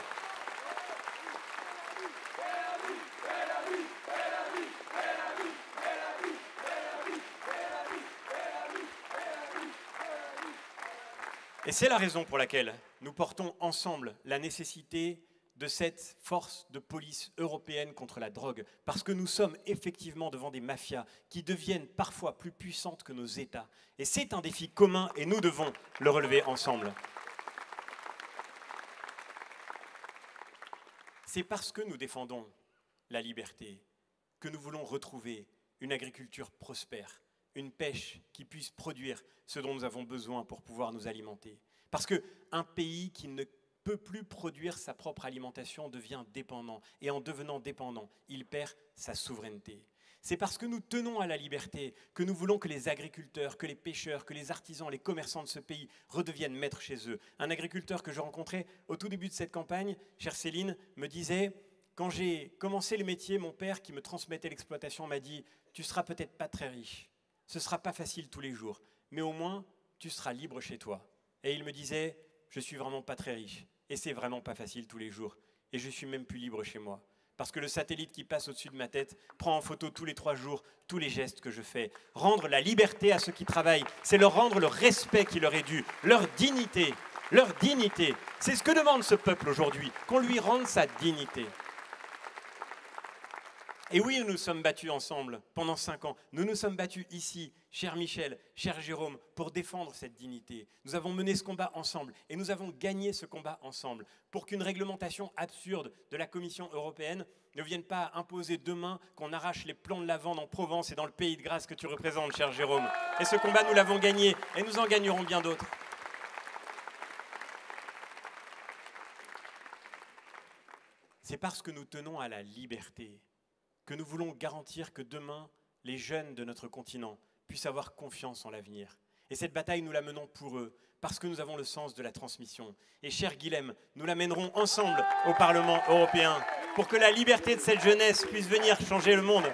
Et c'est la raison pour laquelle nous portons ensemble la nécessité de cette force de police européenne contre la drogue, parce que nous sommes effectivement devant des mafias qui deviennent parfois plus puissantes que nos États. Et c'est un défi commun et nous devons le relever ensemble. C'est parce que nous défendons la liberté que nous voulons retrouver une agriculture prospère, une pêche qui puisse produire ce dont nous avons besoin pour pouvoir nous alimenter. Parce qu'un pays qui ne peut plus produire sa propre alimentation devient dépendant. Et en devenant dépendant, il perd sa souveraineté. C'est parce que nous tenons à la liberté que nous voulons que les agriculteurs, que les pêcheurs, que les artisans, les commerçants de ce pays redeviennent maîtres chez eux. Un agriculteur que je rencontrais au tout début de cette campagne, chère Céline, me disait « Quand j'ai commencé le métier, mon père qui me transmettait l'exploitation m'a dit « Tu seras peut-être pas très riche. Ce ne sera pas facile tous les jours, mais au moins, tu seras libre chez toi. » Et il me disait, je ne suis vraiment pas très riche, et c'est vraiment pas facile tous les jours, et je suis même plus libre chez moi. Parce que le satellite qui passe au-dessus de ma tête prend en photo tous les 3 jours tous les gestes que je fais. Rendre la liberté à ceux qui travaillent, c'est leur rendre le respect qui leur est dû, leur dignité, leur dignité. C'est ce que demande ce peuple aujourd'hui, qu'on lui rende sa dignité. Et oui, nous nous sommes battus ensemble pendant 5 ans. Nous nous sommes battus ici, cher Michel, cher Jérôme, pour défendre cette dignité. Nous avons mené ce combat ensemble et nous avons gagné ce combat ensemble pour qu'une réglementation absurde de la Commission européenne ne vienne pas imposer demain qu'on arrache les plants de lavande en Provence et dans le pays de grâce que tu représentes, cher Jérôme. Et ce combat, nous l'avons gagné et nous en gagnerons bien d'autres. C'est parce que nous tenons à la liberté que nous voulons garantir que demain, les jeunes de notre continent puissent avoir confiance en l'avenir. Et cette bataille, nous la menons pour eux, parce que nous avons le sens de la transmission. Et cher Guilhem, nous la mènerons ensemble au Parlement européen, pour que la liberté de cette jeunesse puisse venir changer le monde.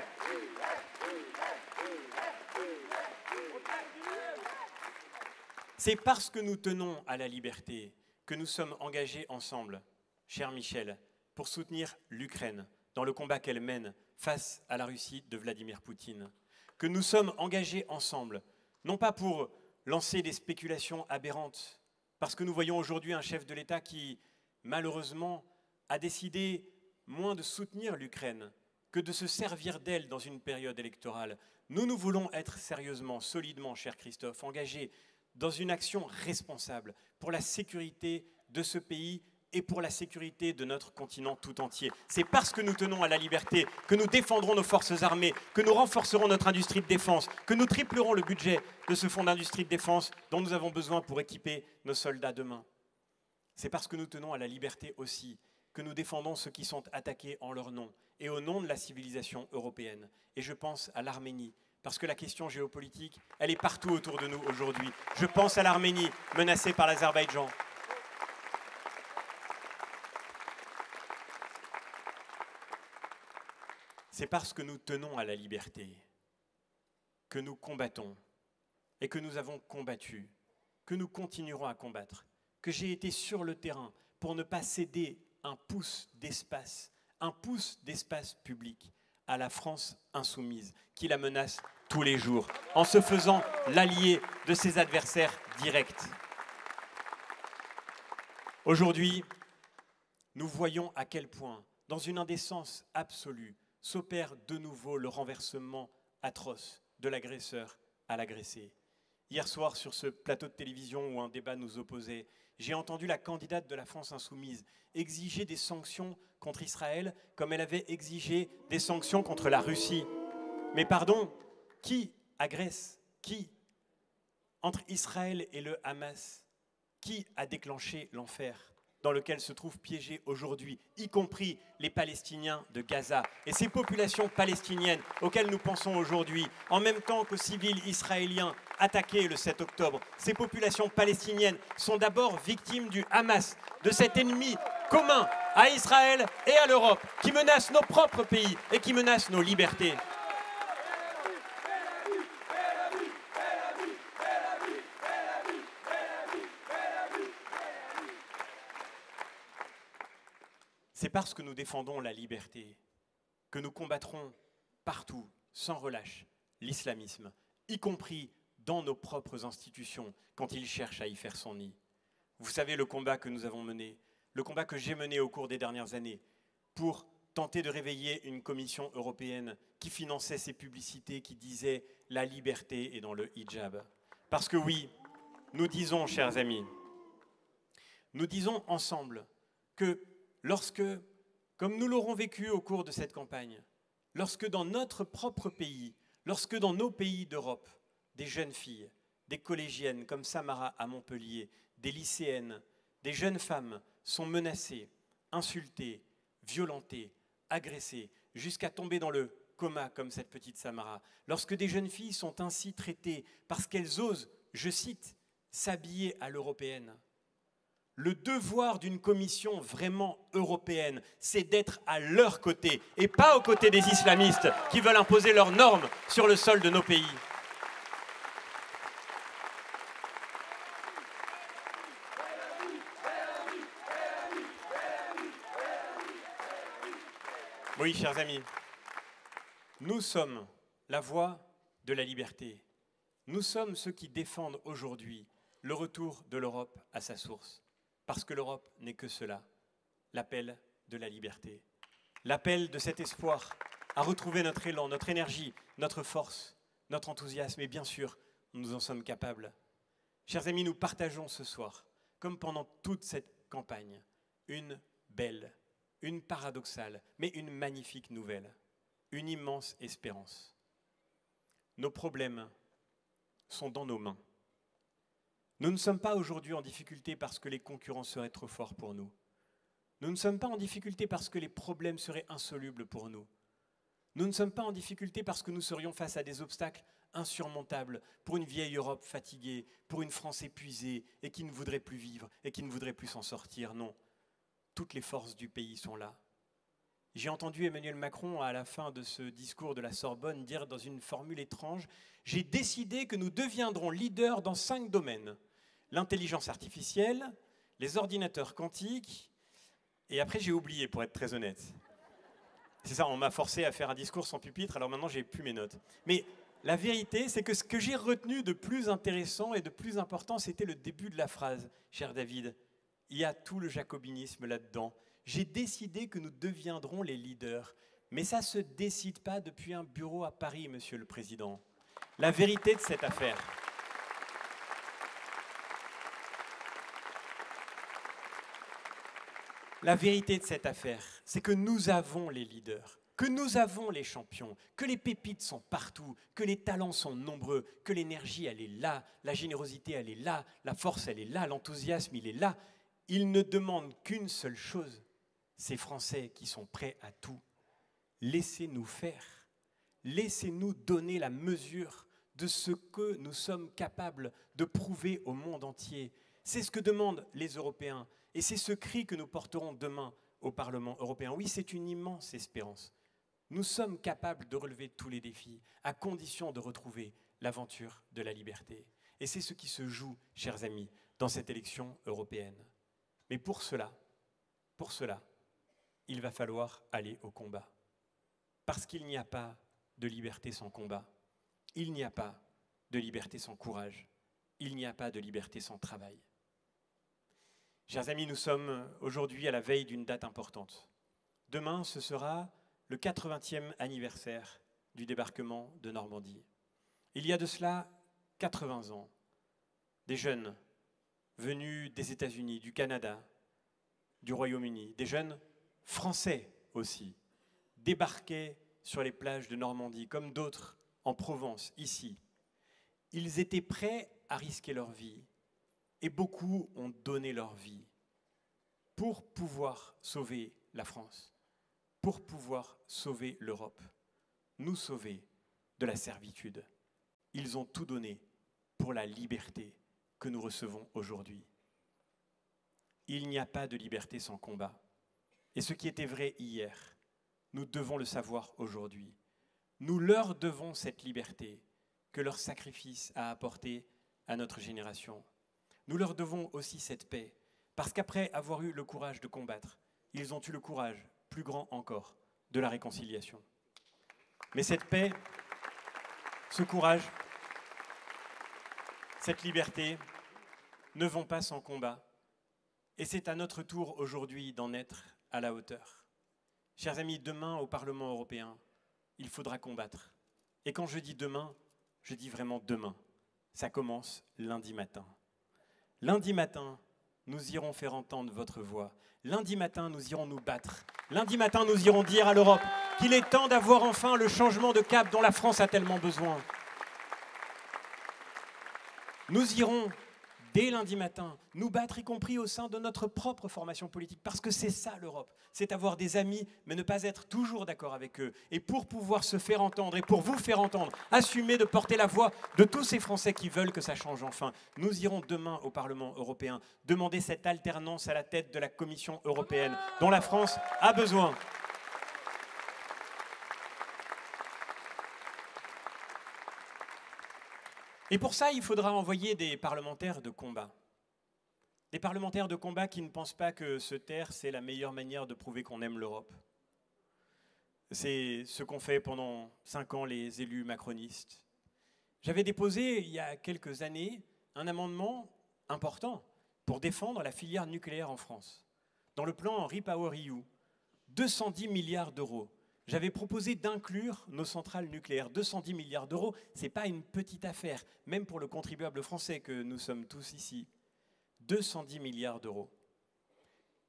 C'est parce que nous tenons à la liberté que nous sommes engagés ensemble, cher Michel, pour soutenir l'Ukraine dans le combat qu'elle mène face à la Russie de Vladimir Poutine, que nous sommes engagés ensemble, non pas pour lancer des spéculations aberrantes, parce que nous voyons aujourd'hui un chef de l'État qui, malheureusement, a décidé moins de soutenir l'Ukraine que de se servir d'elle dans une période électorale. Nous voulons être sérieusement, solidement, cher Christophe, engagés dans une action responsable pour la sécurité de ce pays et pour la sécurité de notre continent tout entier. C'est parce que nous tenons à la liberté que nous défendrons nos forces armées, que nous renforcerons notre industrie de défense, que nous triplerons le budget de ce fonds d'industrie de défense dont nous avons besoin pour équiper nos soldats demain. C'est parce que nous tenons à la liberté aussi que nous défendons ceux qui sont attaqués en leur nom et au nom de la civilisation européenne. Et je pense à l'Arménie, parce que la question géopolitique, elle est partout autour de nous aujourd'hui. Je pense à l'Arménie, menacée par l'Azerbaïdjan. C'est parce que nous tenons à la liberté que nous combattons et que nous avons combattu, que nous continuerons à combattre, que j'ai été sur le terrain pour ne pas céder un pouce d'espace public à la France insoumise, qui la menace tous les jours, en se faisant l'allié de ses adversaires directs. Aujourd'hui, nous voyons à quel point, dans une indécence absolue, s'opère de nouveau le renversement atroce de l'agresseur à l'agressé. Hier soir, sur ce plateau de télévision où un débat nous opposait, j'ai entendu la candidate de la France insoumise exiger des sanctions contre Israël comme elle avait exigé des sanctions contre la Russie. Mais pardon, qui agresse? Qui? Entre Israël et le Hamas, qui a déclenché l'enfer dans lequel se trouvent piégés aujourd'hui, y compris les Palestiniens de Gaza et ces populations palestiniennes auxquelles nous pensons aujourd'hui, en même temps qu'aux civils israéliens attaqués le 7 octobre. Ces populations palestiniennes sont d'abord victimes du Hamas, de cet ennemi commun à Israël et à l'Europe, qui menace nos propres pays et qui menace nos libertés. C'est parce que nous défendons la liberté que nous combattrons partout, sans relâche, l'islamisme, y compris dans nos propres institutions, quand il cherche à y faire son nid. Vous savez le combat que nous avons mené, le combat que j'ai mené au cours des dernières années, pour tenter de réveiller une commission européenne qui finançait ces publicités qui disaient « la liberté est dans le hijab ». Parce que oui, nous disons, chers amis, nous disons ensemble que lorsque, comme nous l'aurons vécu au cours de cette campagne, lorsque dans notre propre pays, lorsque dans nos pays d'Europe, des jeunes filles, des collégiennes comme Samara à Montpellier, des lycéennes, des jeunes femmes sont menacées, insultées, violentées, agressées, jusqu'à tomber dans le coma comme cette petite Samara, lorsque des jeunes filles sont ainsi traitées parce qu'elles osent, je cite, s'habiller à l'européenne, le devoir d'une commission vraiment européenne, c'est d'être à leur côté et pas aux côtés des islamistes qui veulent imposer leurs normes sur le sol de nos pays. Oui, chers amis, nous sommes la voix de la liberté. Nous sommes ceux qui défendent aujourd'hui le retour de l'Europe à sa source. Parce que l'Europe n'est que cela, l'appel de la liberté, l'appel de cet espoir à retrouver notre élan, notre énergie, notre force, notre enthousiasme, et bien sûr, nous en sommes capables. Chers amis, nous partageons ce soir, comme pendant toute cette campagne, une belle, une paradoxale, mais une magnifique nouvelle, une immense espérance. Nos problèmes sont dans nos mains. Nous ne sommes pas aujourd'hui en difficulté parce que les concurrents seraient trop forts pour nous. Nous ne sommes pas en difficulté parce que les problèmes seraient insolubles pour nous. Nous ne sommes pas en difficulté parce que nous serions face à des obstacles insurmontables pour une vieille Europe fatiguée, pour une France épuisée et qui ne voudrait plus vivre et qui ne voudrait plus s'en sortir. Non, toutes les forces du pays sont là. J'ai entendu Emmanuel Macron, à la fin de ce discours de la Sorbonne, dire dans une formule étrange « J'ai décidé que nous deviendrons leaders dans 5 domaines. L'intelligence artificielle, les ordinateurs quantiques, et après j'ai oublié, pour être très honnête. » C'est ça, on m'a forcé à faire un discours sans pupitre, alors maintenant j'ai plus mes notes. Mais la vérité, c'est que ce que j'ai retenu de plus intéressant et de plus important, c'était le début de la phrase, cher David. Il y a tout le jacobinisme là-dedans. J'ai décidé que nous deviendrons les leaders. Mais ça ne se décide pas depuis un bureau à Paris, Monsieur le Président. La vérité de cette affaire, c'est que nous avons les leaders, que nous avons les champions, que les pépites sont partout, que les talents sont nombreux, que l'énergie, elle est là, la générosité, elle est là, la force, elle est là, l'enthousiasme, il est là. Ils ne demandent qu'une seule chose, ces Français qui sont prêts à tout. Laissez-nous faire, laissez-nous donner la mesure de ce que nous sommes capables de prouver au monde entier. C'est ce que demandent les Européens et c'est ce cri que nous porterons demain au Parlement européen. Oui, c'est une immense espérance. Nous sommes capables de relever tous les défis à condition de retrouver l'aventure de la liberté. Et c'est ce qui se joue, chers amis, dans cette élection européenne. Mais pour cela, il va falloir aller au combat. Parce qu'il n'y a pas de liberté sans combat. Il n'y a pas de liberté sans courage. Il n'y a pas de liberté sans travail. Chers amis, nous sommes aujourd'hui à la veille d'une date importante. Demain, ce sera le 80e anniversaire du débarquement de Normandie. Il y a de cela 80 ans, des jeunes venus des États-Unis, du Canada, du Royaume-Uni, des jeunes français aussi, débarquaient sur les plages de Normandie, comme d'autres en Provence, ici. Ils étaient prêts à risquer leur vie, et beaucoup ont donné leur vie pour pouvoir sauver la France, pour pouvoir sauver l'Europe, nous sauver de la servitude. Ils ont tout donné pour la liberté que nous recevons aujourd'hui. Il n'y a pas de liberté sans combat. Et ce qui était vrai hier, nous devons le savoir aujourd'hui. Nous leur devons cette liberté que leur sacrifice a apportée à notre génération. Nous leur devons aussi cette paix, parce qu'après avoir eu le courage de combattre, ils ont eu le courage, plus grand encore, de la réconciliation. Mais cette paix, ce courage, cette liberté ne vont pas sans combat. Et c'est à notre tour aujourd'hui d'en être à la hauteur. Chers amis, demain au Parlement européen, il faudra combattre. Et quand je dis demain, je dis vraiment demain. Ça commence lundi matin. Lundi matin, nous irons faire entendre votre voix. Lundi matin, nous irons nous battre. Lundi matin, nous irons dire à l'Europe qu'il est temps d'avoir enfin le changement de cap dont la France a tellement besoin. Nous irons, dès lundi matin, nous battre, y compris au sein de notre propre formation politique, parce que c'est ça l'Europe, c'est avoir des amis, mais ne pas être toujours d'accord avec eux. Et pour pouvoir se faire entendre, et pour vous faire entendre, assumer de porter la voix de tous ces Français qui veulent que ça change enfin. Nous irons demain au Parlement européen demander cette alternance à la tête de la Commission européenne, dont la France a besoin. Et pour ça, il faudra envoyer des parlementaires de combat. Des parlementaires de combat qui ne pensent pas que se taire, c'est la meilleure manière de prouver qu'on aime l'Europe. C'est ce qu'ont fait pendant 5 ans les élus macronistes. J'avais déposé, il y a quelques années, un amendement important pour défendre la filière nucléaire en France. Dans le plan REPowerEU, 210 milliards d'euros. J'avais proposé d'inclure nos centrales nucléaires. 210 milliards d'euros, ce n'est pas une petite affaire, même pour le contribuable français que nous sommes tous ici. 210 milliards d'euros.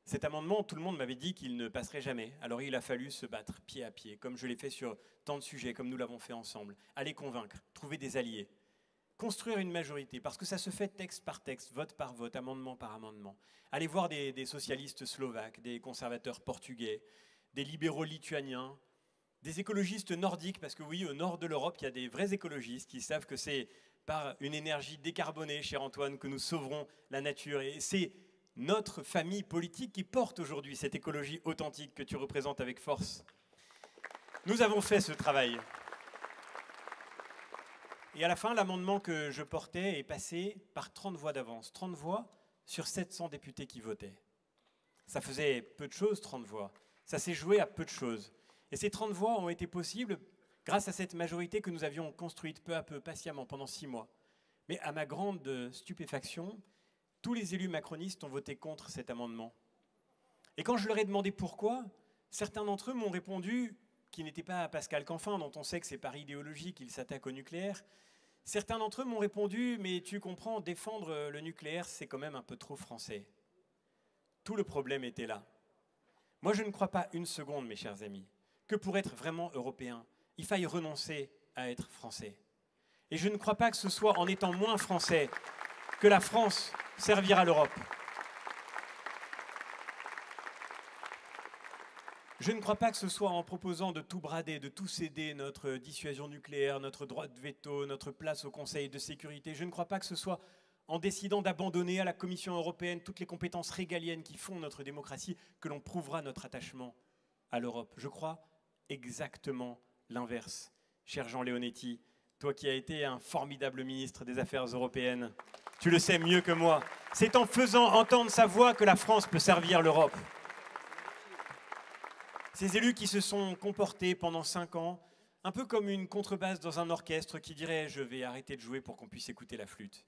Cet amendement, tout le monde m'avait dit qu'il ne passerait jamais. Alors il a fallu se battre pied à pied, comme je l'ai fait sur tant de sujets, comme nous l'avons fait ensemble. Aller convaincre, trouver des alliés, construire une majorité, parce que ça se fait texte par texte, vote par vote, amendement par amendement. Aller voir des socialistes slovaques, des conservateurs portugais, des libéraux lituaniens, des écologistes nordiques, parce que oui, au nord de l'Europe, il y a des vrais écologistes qui savent que c'est par une énergie décarbonée, cher Antoine, que nous sauverons la nature. Et c'est notre famille politique qui porte aujourd'hui cette écologie authentique que tu représentes avec force. Nous avons fait ce travail. Et à la fin, l'amendement que je portais est passé par 30 voix d'avance. 30 voix sur 700 députés qui votaient. Ça faisait peu de choses, 30 voix. Ça s'est joué à peu de choses. Et ces 30 voix ont été possibles grâce à cette majorité que nous avions construite peu à peu, patiemment, pendant 6 mois. Mais à ma grande stupéfaction, tous les élus macronistes ont voté contre cet amendement. Et quand je leur ai demandé pourquoi, certains d'entre eux m'ont répondu, qui n'était pas Pascal Canfin, dont on sait que c'est par idéologie qu'il s'attaque au nucléaire, certains d'entre eux m'ont répondu « mais tu comprends, défendre le nucléaire, c'est quand même un peu trop français ». Tout le problème était là. Moi, je ne crois pas une seconde, mes chers amis, que pour être vraiment européen, il faille renoncer à être français. Et je ne crois pas que ce soit en étant moins français que la France servira l'Europe. Je ne crois pas que ce soit en proposant de tout brader, de tout céder, notre dissuasion nucléaire, notre droit de veto, notre place au Conseil de sécurité. Je ne crois pas que ce soit en décidant d'abandonner à la Commission européenne toutes les compétences régaliennes qui font notre démocratie que l'on prouvera notre attachement à l'Europe. Je crois exactement l'inverse. Cher Jean Leonetti, toi qui as été un formidable ministre des Affaires européennes, tu le sais mieux que moi. C'est en faisant entendre sa voix que la France peut servir l'Europe. Ces élus qui se sont comportés pendant 5 ans, un peu comme une contrebasse dans un orchestre qui dirait « je vais arrêter de jouer pour qu'on puisse écouter la flûte ».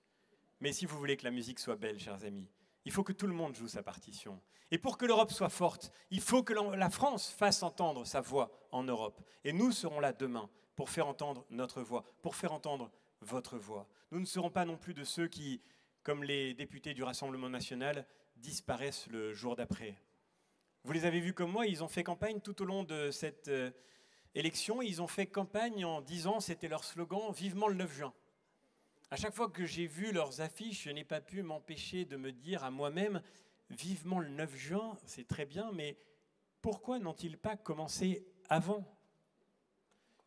Mais si vous voulez que la musique soit belle, chers amis, il faut que tout le monde joue sa partition. Et pour que l'Europe soit forte, il faut que la France fasse entendre sa voix en Europe. Et nous serons là demain pour faire entendre notre voix, pour faire entendre votre voix. Nous ne serons pas non plus de ceux qui, comme les députés du Rassemblement national, disparaissent le jour d'après. Vous les avez vus comme moi, ils ont fait campagne tout au long de cette élection. Ils ont fait campagne en disant, c'était leur slogan, « Vivement le 9 juin ». À chaque fois que j'ai vu leurs affiches, je n'ai pas pu m'empêcher de me dire à moi-même, « Vivement le 9 juin », c'est très bien, mais pourquoi n'ont-ils pas commencé avant ?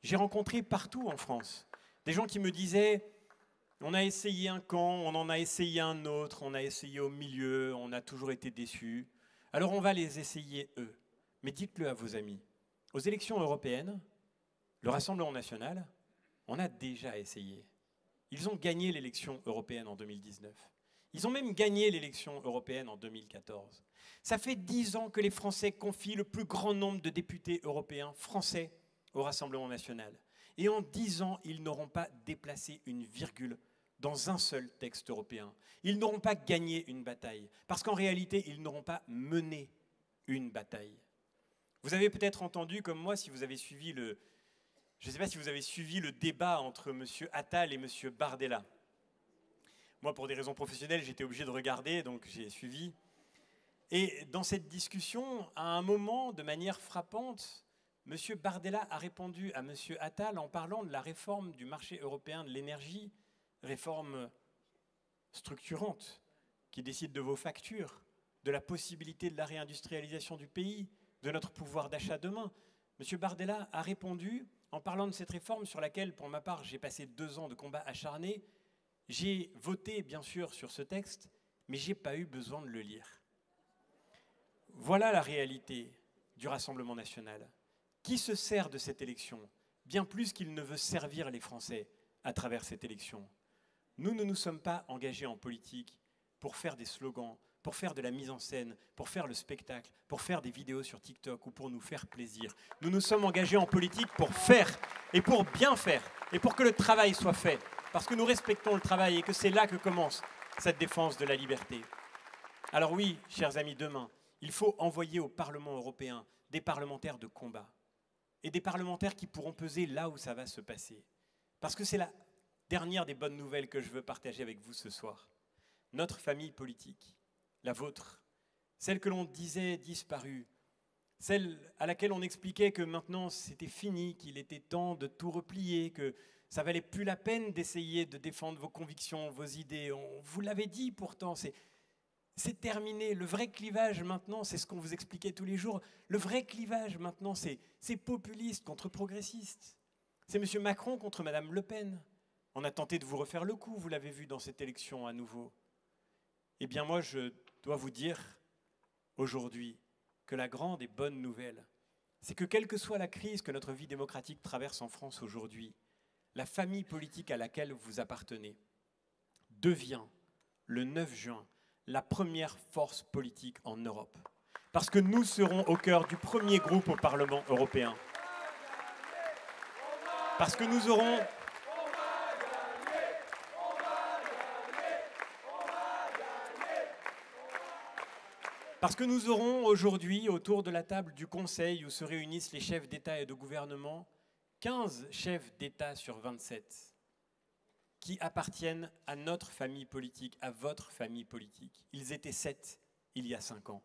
J'ai rencontré partout en France des gens qui me disaient, on a essayé un camp, on en a essayé un autre, on a essayé au milieu, on a toujours été déçus. Alors on va les essayer eux. Mais dites-le à vos amis. Aux élections européennes, le Rassemblement national, on a déjà essayé. Ils ont gagné l'élection européenne en 2019. Ils ont même gagné l'élection européenne en 2014. Ça fait 10 ans que les Français confient le plus grand nombre de députés européens français au Rassemblement national. Et en 10 ans, ils n'auront pas déplacé une virgule dans un seul texte européen. Ils n'auront pas gagné une bataille, parce qu'en réalité, ils n'auront pas mené une bataille. Vous avez peut-être entendu, comme moi, si vous avez suivi je ne sais pas si vous avez suivi le débat entre M. Attal et M. Bardella. Moi, pour des raisons professionnelles, j'étais obligé de regarder, donc j'ai suivi. Et dans cette discussion, à un moment, de manière frappante, M. Bardella a répondu à M. Attal en parlant de la réforme du marché européen de l'énergie, réforme structurante, qui décide de vos factures, de la possibilité de la réindustrialisation du pays, de notre pouvoir d'achat demain. M. Bardella a répondu en parlant de cette réforme sur laquelle, pour ma part, j'ai passé 2 ans de combat acharné. J'ai voté, bien sûr, sur ce texte, mais je n'ai pas eu besoin de le lire. Voilà la réalité du Rassemblement national. Qui se sert de cette élection, bien plus qu'il ne veut servir les Français à travers cette élection. Nous ne nous sommes pas engagés en politique pour faire des slogans, pour faire de la mise en scène, pour faire le spectacle, pour faire des vidéos sur TikTok ou pour nous faire plaisir. Nous nous sommes engagés en politique pour faire et pour bien faire et pour que le travail soit fait, parce que nous respectons le travail et que c'est là que commence cette défense de la liberté. Alors oui, chers amis, demain, il faut envoyer au Parlement européen des parlementaires de combat et des parlementaires qui pourront peser là où ça va se passer. Parce que c'est la dernière des bonnes nouvelles que je veux partager avec vous ce soir. Notre famille politique, la vôtre, celle que l'on disait disparue, celle à laquelle on expliquait que maintenant c'était fini, qu'il était temps de tout replier, que ça valait plus la peine d'essayer de défendre vos convictions, vos idées. On vous l'avait dit pourtant, c'est terminé. Le vrai clivage maintenant, c'est ce qu'on vous expliquait tous les jours. Le vrai clivage maintenant, c'est populiste contre progressiste. C'est M. Macron contre Mme Le Pen. On a tenté de vous refaire le coup, vous l'avez vu dans cette élection à nouveau. Eh bien moi, je dois vous dire aujourd'hui que la grande et bonne nouvelle, c'est que quelle que soit la crise que notre vie démocratique traverse en France aujourd'hui, la famille politique à laquelle vous appartenez devient, le 9 juin, la première force politique en Europe. Parce que nous serons au cœur du premier groupe au Parlement européen. Parce que nous aurons... Parce que nous aurons aujourd'hui, autour de la table du Conseil où se réunissent les chefs d'État et de gouvernement, 15 chefs d'État sur 27 qui appartiennent à notre famille politique, à votre famille politique. Ils étaient 7 il y a 5 ans.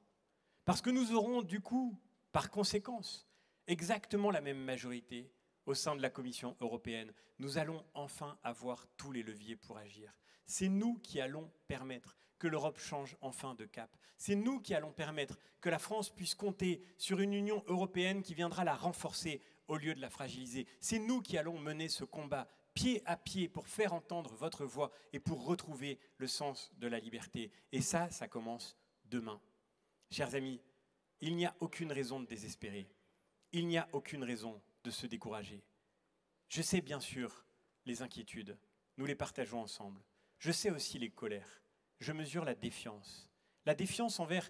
Parce que nous aurons du coup, par conséquence, exactement la même majorité au sein de la Commission européenne. Nous allons enfin avoir tous les leviers pour agir. C'est nous qui allons permettre que l'Europe change enfin de cap. C'est nous qui allons permettre que la France puisse compter sur une Union européenne qui viendra la renforcer au lieu de la fragiliser. C'est nous qui allons mener ce combat pied à pied pour faire entendre votre voix et pour retrouver le sens de la liberté. Et ça commence demain. Chers amis, il n'y a aucune raison de désespérer. Il n'y a aucune raison de se décourager. Je sais bien sûr les inquiétudes, nous les partageons ensemble. Je sais aussi les colères. Je mesure la défiance envers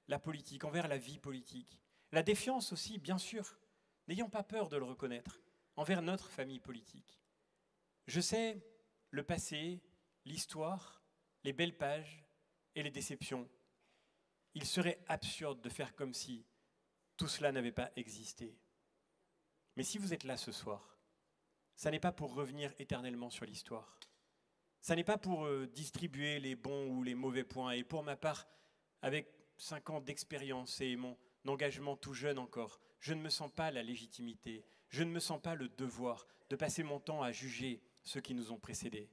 la politique, envers la vie politique. La défiance aussi, bien sûr, n'ayons pas peur de le reconnaître, envers notre famille politique. Je sais le passé, l'histoire, les belles pages et les déceptions. Il serait absurde de faire comme si tout cela n'avait pas existé. Mais si vous êtes là ce soir, ça n'est pas pour revenir éternellement sur l'histoire. Ça n'est pas pour distribuer les bons ou les mauvais points. Et pour ma part, avec 5 ans d'expérience et mon engagement tout jeune encore, je ne me sens pas la légitimité, je ne me sens pas le devoir de passer mon temps à juger ceux qui nous ont précédés.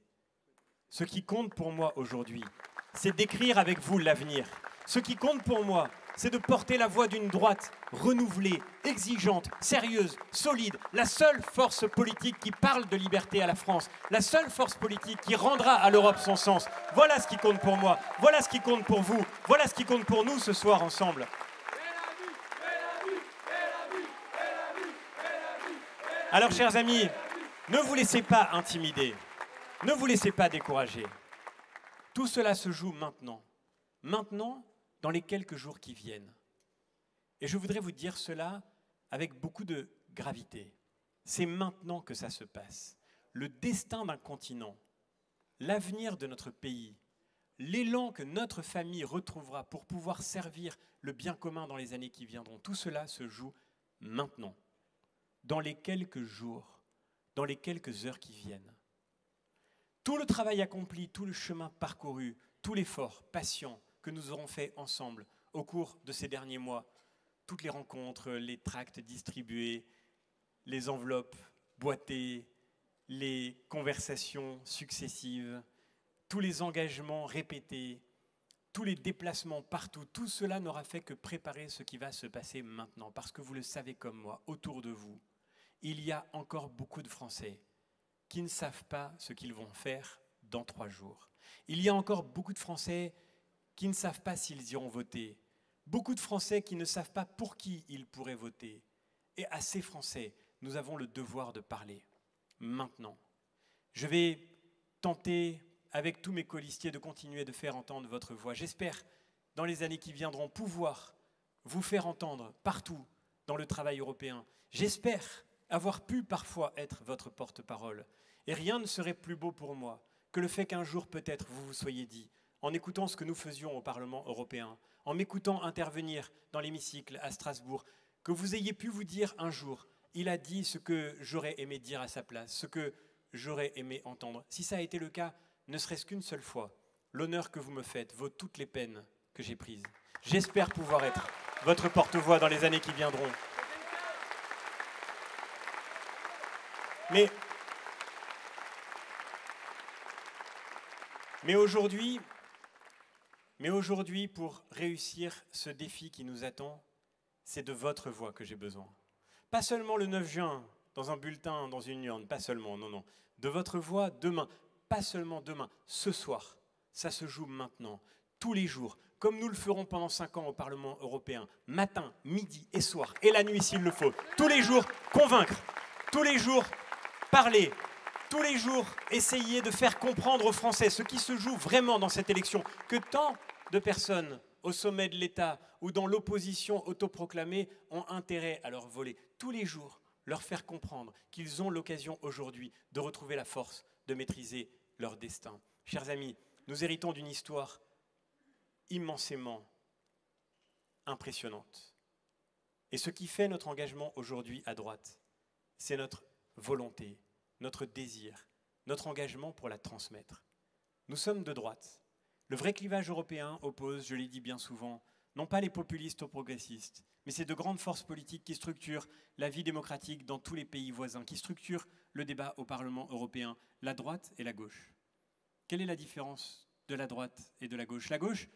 Ce qui compte pour moi aujourd'hui, c'est d'écrire avec vous l'avenir. Ce qui compte pour moi, c'est de porter la voix d'une droite renouvelée, exigeante, sérieuse, solide, la seule force politique qui parle de liberté à la France, la seule force politique qui rendra à l'Europe son sens. Voilà ce qui compte pour moi, voilà ce qui compte pour vous, voilà ce qui compte pour nous ce soir ensemble. Alors, chers amis, ne vous laissez pas intimider, ne vous laissez pas décourager. Tout cela se joue maintenant, dans les quelques jours qui viennent. Et je voudrais vous dire cela avec beaucoup de gravité. C'est maintenant que ça se passe. Le destin d'un continent, l'avenir de notre pays, l'élan que notre famille retrouvera pour pouvoir servir le bien commun dans les années qui viendront, tout cela se joue maintenant, dans les quelques jours, dans les quelques heures qui viennent. Tout le travail accompli, tout le chemin parcouru, tout l'effort patient que nous aurons fait ensemble au cours de ces derniers mois, toutes les rencontres, les tracts distribués, les enveloppes boîtées, les conversations successives, tous les engagements répétés, tous les déplacements partout, tout cela n'aura fait que préparer ce qui va se passer maintenant. Parce que vous le savez comme moi, autour de vous, il y a encore beaucoup de Français qui ne savent pas ce qu'ils vont faire dans 3 jours. Il y a encore beaucoup de Français qui ne savent pas s'ils iront voter. Beaucoup de Français qui ne savent pas pour qui ils pourraient voter. Et à ces Français, nous avons le devoir de parler maintenant. Je vais tenter, avec tous mes colistiers, de continuer de faire entendre votre voix. J'espère, dans les années qui viendront, pouvoir vous faire entendre partout dans le travail européen. J'espère avoir pu parfois être votre porte-parole. Et rien ne serait plus beau pour moi que le fait qu'un jour, peut-être, vous vous soyez dit, en écoutant ce que nous faisions au Parlement européen, en m'écoutant intervenir dans l'hémicycle à Strasbourg, que vous ayez pu vous dire un jour, il a dit ce que j'aurais aimé dire à sa place, ce que j'aurais aimé entendre. Si ça a été le cas, ne serait-ce qu'une seule fois, l'honneur que vous me faites vaut toutes les peines que j'ai prises. J'espère pouvoir être votre porte-voix dans les années qui viendront. Mais aujourd'hui, pour réussir ce défi qui nous attend, c'est de votre voix que j'ai besoin. Pas seulement le 9 juin, dans un bulletin, dans une urne, pas seulement, non. De votre voix demain, pas seulement demain, ce soir. Ça se joue maintenant, tous les jours, comme nous le ferons pendant 5 ans au Parlement européen, matin, midi et soir, et la nuit s'il le faut. Tous les jours, convaincre, tous les jours, parler, tous les jours, essayer de faire comprendre aux Français ce qui se joue vraiment dans cette élection, que tant de personnes au sommet de l'État ou dans l'opposition autoproclamée ont intérêt à leur voler. Tous les jours, leur faire comprendre qu'ils ont l'occasion aujourd'hui de retrouver la force de maîtriser leur destin. Chers amis, nous héritons d'une histoire immensément impressionnante. Et ce qui fait notre engagement aujourd'hui à droite, c'est notre volonté, notre désir, notre engagement pour la transmettre. Nous sommes de droite. Le vrai clivage européen oppose, je l'ai dit bien souvent, non pas les populistes aux progressistes, mais c'est de grandes forces politiques qui structurent la vie démocratique dans tous les pays voisins, qui structurent le débat au Parlement européen, la droite et la gauche. Quelle est la différence de la droite et de la gauche? La gauche,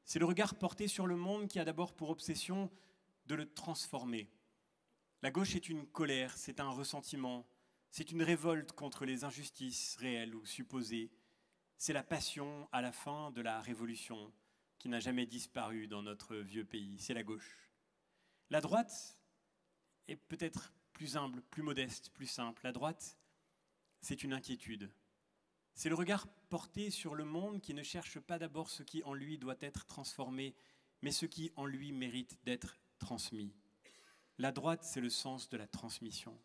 c'est le regard porté sur le monde qui a d'abord pour obsession de le transformer. La gauche est une colère, c'est un ressentiment, c'est une révolte contre les injustices réelles ou supposées. C'est la passion à la fin de la révolution qui n'a jamais disparu dans notre vieux pays. C'est la gauche. La droite est peut-être plus humble, plus modeste, plus simple. La droite, c'est une inquiétude. C'est le regard porté sur le monde qui ne cherche pas d'abord ce qui en lui doit être transformé, mais ce qui en lui mérite d'être transmis. La droite, c'est le sens de la transmission.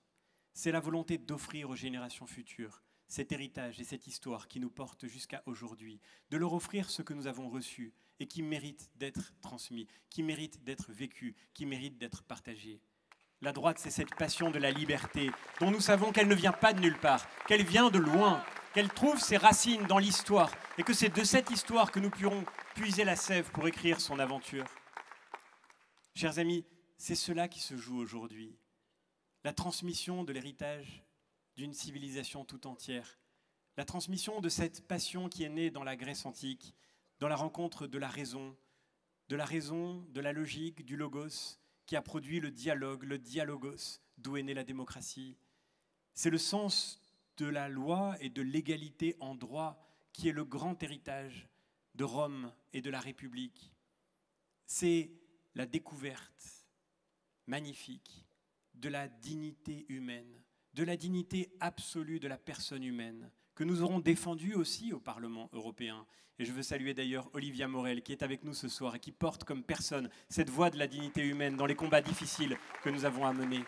C'est la volonté d'offrir aux générations futures cet héritage et cette histoire qui nous porte jusqu'à aujourd'hui, de leur offrir ce que nous avons reçu et qui mérite d'être transmis, qui mérite d'être vécu, qui mérite d'être partagé. La droite, c'est cette passion de la liberté dont nous savons qu'elle ne vient pas de nulle part, qu'elle vient de loin, qu'elle trouve ses racines dans l'histoire et que c'est de cette histoire que nous pourrons puiser la sève pour écrire son aventure. Chers amis, c'est cela qui se joue aujourd'hui. La transmission de l'héritage d'une civilisation tout entière. La transmission de cette passion qui est née dans la Grèce antique, dans la rencontre de la raison, de la logique, du logos, qui a produit le dialogue, le dialogos, d'où est née la démocratie. C'est le sens de la loi et de l'égalité en droit qui est le grand héritage de Rome et de la République. C'est la découverte magnifique de la dignité humaine, de la dignité absolue de la personne humaine, que nous aurons défendue aussi au Parlement européen. Et je veux saluer d'ailleurs Olivia Morel, qui est avec nous ce soir et qui porte comme personne cette voix de la dignité humaine dans les combats difficiles que nous avons à mener.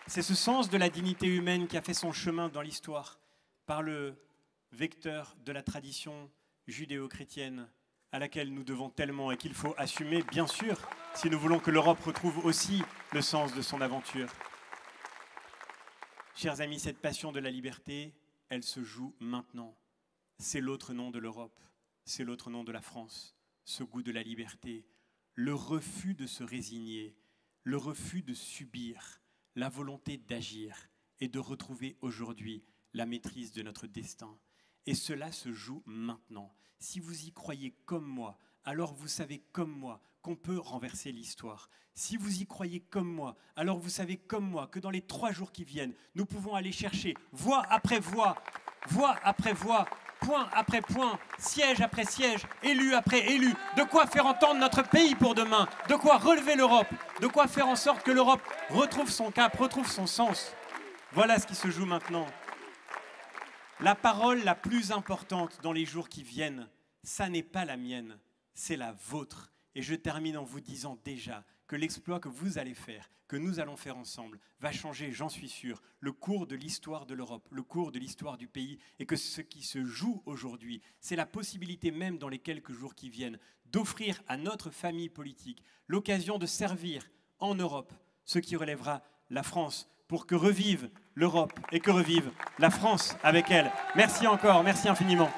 C'est ce sens de la dignité humaine qui a fait son chemin dans l'histoire par le vecteur de la tradition judéo-chrétienne à laquelle nous devons tellement et qu'il faut assumer, bien sûr, si nous voulons que l'Europe retrouve aussi le sens de son aventure. Chers amis, cette passion de la liberté, elle se joue maintenant. C'est l'autre nom de l'Europe, c'est l'autre nom de la France, ce goût de la liberté, le refus de se résigner, le refus de subir, la volonté d'agir et de retrouver aujourd'hui la maîtrise de notre destin. Et cela se joue maintenant. Si vous y croyez comme moi, alors vous savez comme moi qu'on peut renverser l'histoire. Si vous y croyez comme moi, alors vous savez comme moi que dans les 3 jours qui viennent, nous pouvons aller chercher voix après voix après voix, point après point, siège après siège, élu après élu, de quoi faire entendre notre pays pour demain, de quoi relever l'Europe, de quoi faire en sorte que l'Europe retrouve son cap, retrouve son sens. Voilà ce qui se joue maintenant. La parole la plus importante dans les jours qui viennent, ça n'est pas la mienne, c'est la vôtre. Et je termine en vous disant déjà que l'exploit que vous allez faire, que nous allons faire ensemble, va changer, j'en suis sûr, le cours de l'histoire de l'Europe, le cours de l'histoire du pays, et que ce qui se joue aujourd'hui, c'est la possibilité même dans les quelques jours qui viennent d'offrir à notre famille politique l'occasion de servir en Europe ce qui relèvera la France pour que revive l'Europe et que revive la France avec elle. Merci encore, merci infiniment.